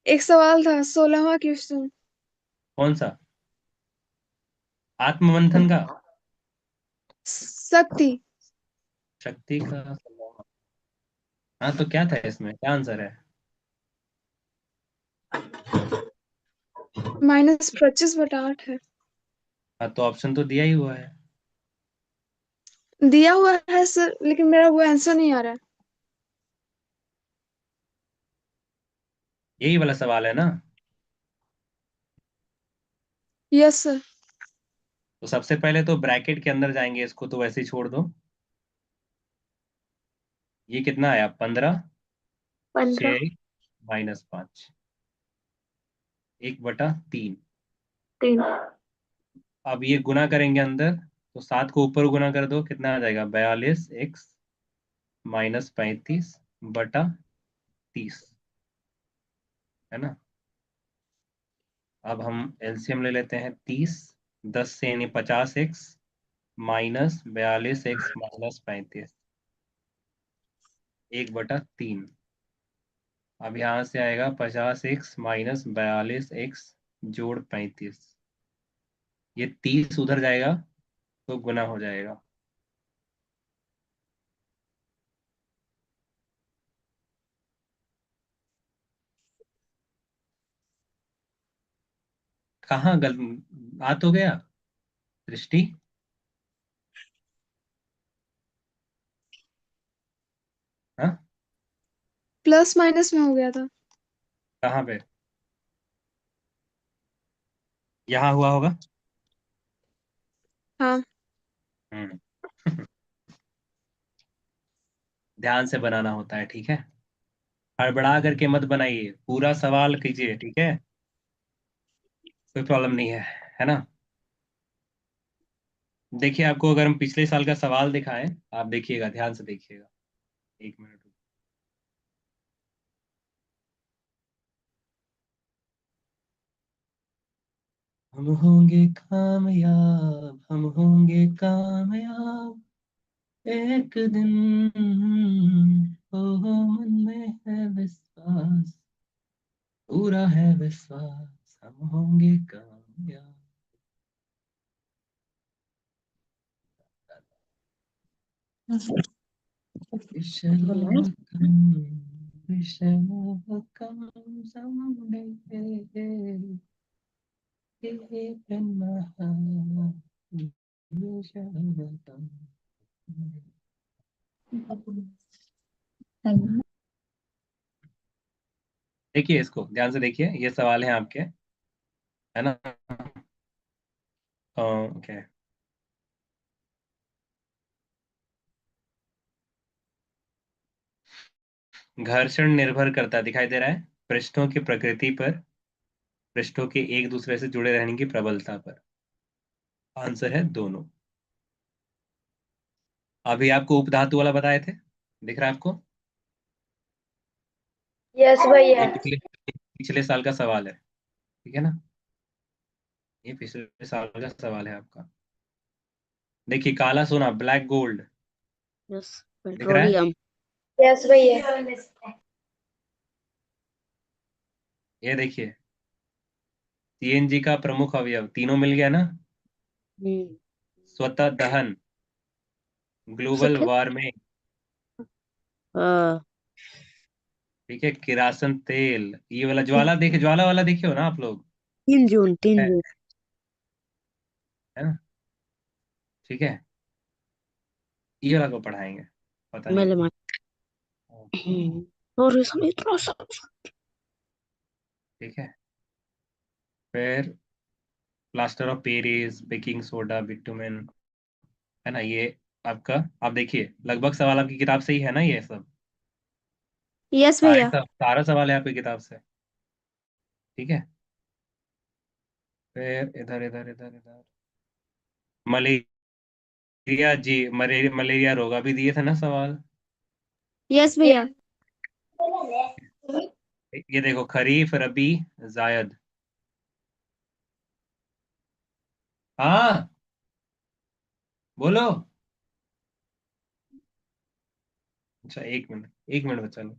एक सवाल था, 16वां क्वेश्चन। कौन सा? आत्ममंथन का? शक्ति। शक्ति का? हाँ, तो क्या था इसमें, क्या आंसर है? -25/8 है। हाँ, तो ऑप्शन तो दिया ही हुआ है। दिया हुआ है सर, लेकिन मेरा वो आंसर नहीं आ रहा है। यही वाला सवाल है ना? Yes sir. तो सबसे पहले तो ब्रैकेट के अंदर जाएंगे, इसको तो वैसे ही छोड़ दो। ये कितना आया? 15, 15। 6 -5, 1/3। 3। अब ये गुना करेंगे अंदर, तो 7 को ऊपर गुना कर दो, कितना आ जाएगा? 42x माइनस 35/30, है ना। अब हम एलसीएम ले लेते हैं 30, 10 से यानी 50x माइनस 42x माइनस 35, 1/3। अब यहाँ से आएगा 50x माइनस 42x जोड़ 35, ये 30 उधर जाएगा तो गुना हो जाएगा। कहाँ गल आ तो गया दृष्टि? हाँ, प्लस माइनस में हो गया था। कहाँ पे? यहाँ हुआ होगा। हाँ। हम्म। ध्यान से बनाना होता है, ठीक है। हड़बड़ा करके मत बनाइए, पूरा सवाल कीजिए, ठीक है। कोई प्रॉब्लम नहीं है ना। देखिए, आपको अगर हम पिछले साल का सवाल दिखाएं, आप देखिएगा, ध्यान से देखिएगा। 1 मिनट। हम होंगे कामयाब, हम होंगे कामयाब एक दिन, ओ मन में है विश्वास, पूरा है विश्वास, हम होंगे कामयाब। विश्वकम, विश्वकम someday, deep in my heart, विश्वकम। देखिए, इसको ध्यान से देखिए, ये सवाल है आपके, है ना। ओके। घर्षण निर्भर करता दिखाई दे रहा है पृष्ठों की प्रकृति पर, पृष्ठों के एक दूसरे से जुड़े रहने की प्रबलता पर। आंसर है दोनों। अभी आपको उपधातु वाला बताए थे, दिख रहा है आपको? यस भैया। ये पिछले पिछले साल का सवाल है, ठीक है ना। ये पिछले साल का सवाल है आपका। देखिए, काला सोना, ब्लैक गोल्ड, यस दिख रहा है? पेट्रोलियम। यस भैया। ये देखिए, सीएनजी का प्रमुख अवयव, तीनों मिल गया ना। हम्म। स्वतः दहन, ग्लोबल सफेद। वार्मिंग, हाँ। ठीक है, किरासन तेल, ये वाला ज्वाला, देखे ज्वाला वाला देखे हो ना आप लोग? 3 जून 3 जून। है ना, ठीक है। ये वाला को पढ़ाएंगे, पता नहीं मैंने क्यों। और इसमें इतना सा। ठीक है। फिर plaster of Paris, baking soda, bitumen, है ना ये आपका। आप देखिए, लगभग सवाल आपकी किताब से ही है ना ये सब। यस सारे भैया। सब सारा सवाल है आपकी किताब से, ठीक है। फिर इधर इधर इधर इधर मलेरिया जी, मलेरिया मलेरिया रोग भी दिए थे ना सवाल। यस भैया। ये देखो, खरीफ, रबी, जायद। हाँ, बोलो। अच्छा, 1 मिनट, 1 मिनट बचा लो।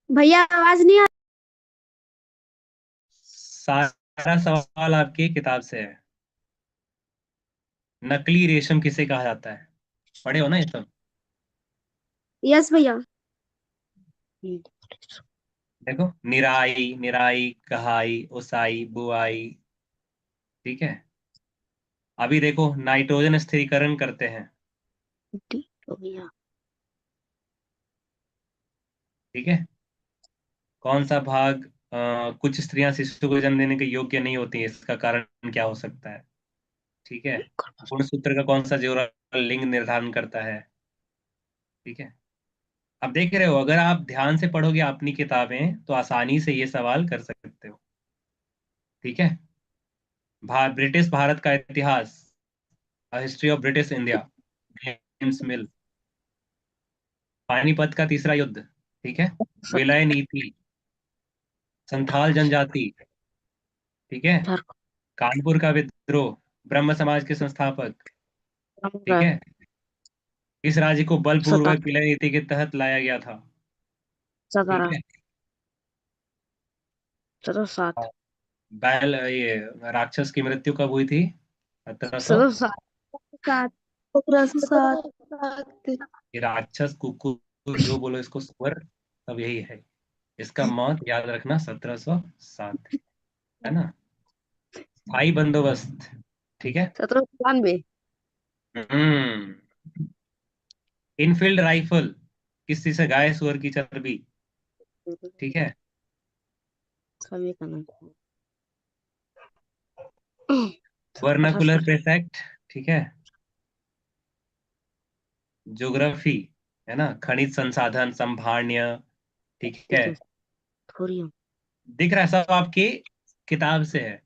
भैया आवाज नहीं आ सारा सवाल आपकी किताब से है। नकली रेशम किसे कहा जाता है? पढ़े हो ना ये सब? यस भैया। देखो, निराई, निराई, कहाई, उसाई, बुआई। ठीक है। अभी देखो, नाइट्रोजन स्थिरीकरण करते हैं। ठीक हो गया। ठीक है। कौन सा भाग कुछ स्त्रियां शिशु को जन्म देने के योग्य नहीं होती, इसका कारण क्या हो सकता है? ठीक है। गुणसूत्र का कौन सा जोड़ा लिंग निर्धारण करता है? ठीक है। अब देख रहे हो, अगर आप ध्यान से पढ़ोगे अपनी किताबें तो आसानी से ये सवाल कर सकते हो। ठीक है। ब्रिटिश भारत का इतिहास, history of British India, James मिल। पानीपत का तीसरा युद्ध। ठीक है। विलय नीति, संथाल जनजाति। ठीक है। कानपुर का विद्रोह, ब्रह्म समाज के संस्थापक। ठीक है। इस राज्य को बलपूर्वक विलय नीति के तहत लाया गया था। ठीक 17 है। 7 बैल ये राक्षस की मृत्यु कब हुई थी? 1700। 7 1707। ये राक्षस कुकुर जो बोलो इसको सुअर, सब यही है। इसका मौत याद रखना 1707। है ना? स्थायी बंदोबस्त। ठीक है। 1792। हम्म। इनफील्ड राइफल, किस चीज से? गाय सुअर की चर्बी। ठीक है। सभी का नाम वर्नाकुलर प्रेस एक्ट। ठीक है। ज्योग्राफी, है ना, खनिज संसाधन संभारण्य। ठीक है। थोरियम। दिख रहा है सब आपकी किताब से है।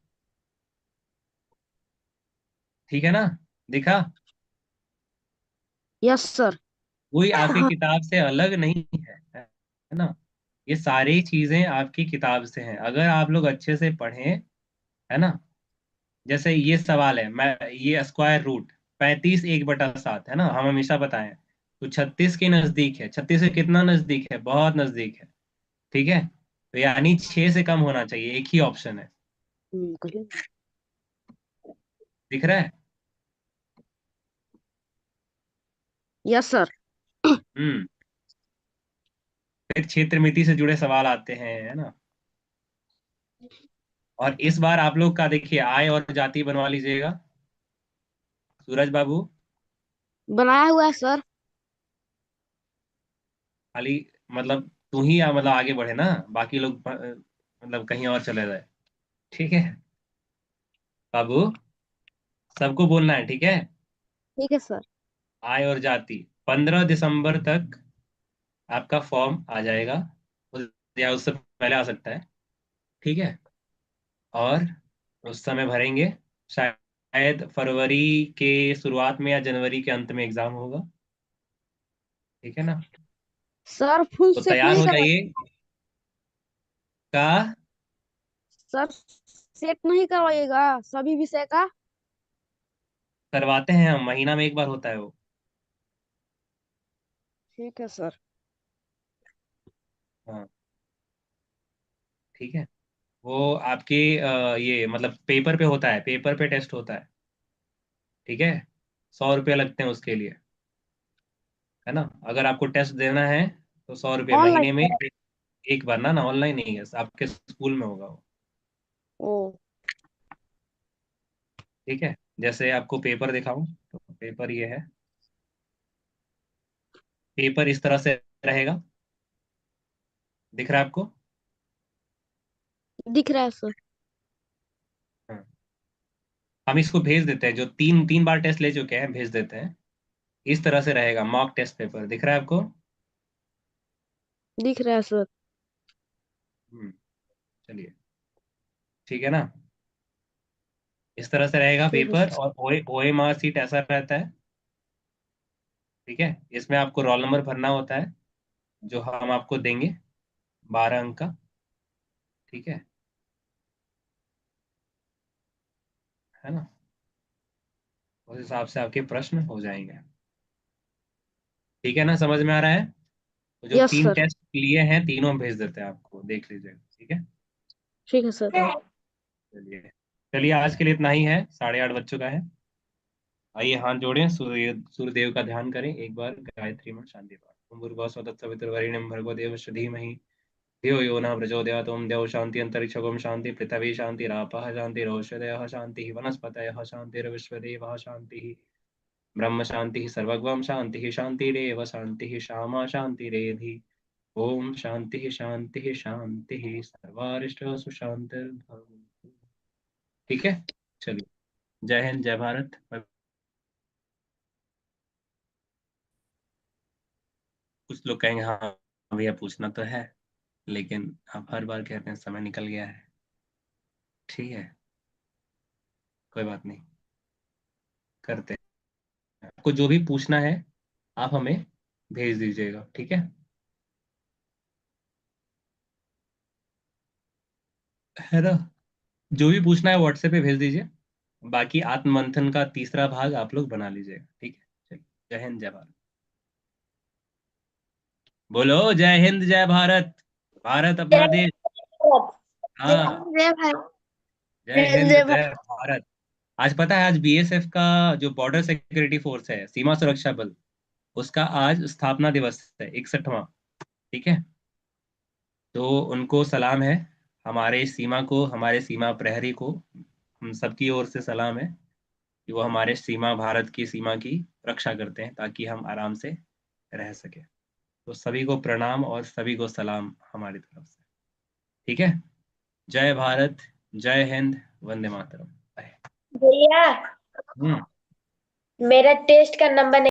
ठीक है ना? दिखा? Yes sir. कोई आपकी किताब से अलग नहीं है ना? ये सारी चीजें आपकी किताब से हैं, अगर आप लोग अच्छे से पढ़ें। है ना? जैसे ये सवाल है, मैं ये स्क्वायर रूट 35 1/7, है ना, हम हमेशा बताएं तो 36 के नजदीक है। 36 से कितना नजदीक है? बहुत नजदीक है। ठीक है। तो यानी 6 से कम होना चाहिए, एक ही ऑप्शन है। दिख रहा है? Yes sir. हम्म। फिर क्षेत्र मिति से जुड़े सवाल आते हैं, है ना? और इस बार आप लोग का देखिए, आय और जाति बनवा लीजिएगा, सूरज बाबू। बनाया हुआ है सर। खाली मतलब तू ही मतलब आगे बढ़े ना, बाकी लोग मतलब कहीं और चले जाए। ठीक है बाबू, सबको बोलना है। ठीक है। ठीक है सर। आय और जाति, 15 दिसंबर तक आपका फॉर्म आ जाएगा, या उससे पहले आ सकता है। ठीक है। और उस समय भरेंगे, शायद फरवरी के शुरुआत में या जनवरी के अंत में एग्जाम होगा। ठीक है ना? सर फुल तो सेट तैयार नहीं हो करवा जाइए का। सर सेट नहीं करवाइएगा सभी विषय का। करवाते हैं हम, महीना में एक बार होता है वो। ठीक है सर। हाँ। ठीक है। वो आपके ये मतलब पेपर पे होता है, पेपर पे टेस्ट होता है। ठीक है। 100 रुपये लगते हैं उसके लिए। है ना? अगर आपको टेस्ट देना है तो 100 रुपये महीने में, ऑनलाइन। एक बार ना, ऑनलाइन नहीं है, आपके स्कूल में होगा वो। ओ। ठीक है। जैसे आपको पेपर दिखाऊं तो पेपर ये है। पेपर इस तरह से रहेगा, दिख रहा है आपको? दिख रहा है सर। हाँ। हम इसको भेज देते हैं, जो तीन तीन बार टेस्ट ले चुके हैं भेज देते हैं। इस तरह से रहेगा मॉक टेस्ट पेपर, दिख रहा है आपको? दिख रहा है सर। हम्म। चलिए। ठीक है ना? इस तरह से रहेगा ठीक है पेपर, सर। और ओए मार्क शीट ऐसा रहता है। ठीक है। इसमें आपको रोल नंबर भरना होता है, जो हम आपको देंगे, 12 अंक का। ठीक है। है ना? उस हिसाब से आपके प्रश्न हो जाएंगे। ठीक है ना? समझ में आ रहा है? तो जो यस तीन सर। टेस्ट लिए हैं तीनों, भेज देते हैं आपको, देख लीजिएगा। ठीक है, ठीक है सर। चलिए चलिए, आज के लिए इतना ही है, 8:30 बज चुका है। आइए हाथ जोड़ें, सूर्यदेव का ध्यान करें एक बार, गायत्री में शांति पाठ। ओम भूर्भुवः स्वः तत्सवितुर्वरेण्यं भर्गो देवस्य धीमहि धियो यो नः प्रचोदयात्। ओम द्यौः शांति अंतरिक्षं शांति पृथिवी शान्तिरापः शान्तिरोषधयः शान्तिः वनस्पतयः शान्तिर्विश्वदेवः शान्तिः ब्रह्म शांति सर्वगम शांति शांतिरेव शांति श्यामा शांतिरेधि। ओम शांति शांति शांति सर्वारिष्ट सुशांतिर्भवतु। ठीक है, चलिए, जय हिंद, जय भारत। कुछ लोग कहेंगे हाँ भैया पूछना तो है, लेकिन आप हर बार कहते हैं समय निकल गया है। ठीक है, कोई बात नहीं, करते हैं। आपको जो भी पूछना है आप हमें भेज दीजिएगा। ठीक है ना? जो भी पूछना है व्हाट्सएप पे भेज दीजिए। बाकी आत्म मंथन का तीसरा भाग आप लोग बना लीजिएगा। ठीक है, चलिए, जय हिंद, जय भारत। बोलो जय हिंद, जय भारत। भारत अपना देश। हाँ, जय भाई। जय हिंद, जय भारत। आज पता है, आज बीएसएफ का जो बॉर्डर सिक्योरिटी फोर्स है, सीमा सुरक्षा बल, उसका आज स्थापना दिवस है, 61वां। ठीक है, तो उनको सलाम है, हमारे सीमा को, हमारे सीमा प्रहरी को हम सबकी ओर से सलाम है कि वो हमारे सीमा, भारत की सीमा की रक्षा करते हैं ताकि हम आराम से रह सके। तो सभी को प्रणाम और सभी को सलाम हमारी तरफ से। ठीक है, जय भारत, जय हिंद, वंदे मातरम। बाय। भैया हम्म मेरा टेस्ट का नंबर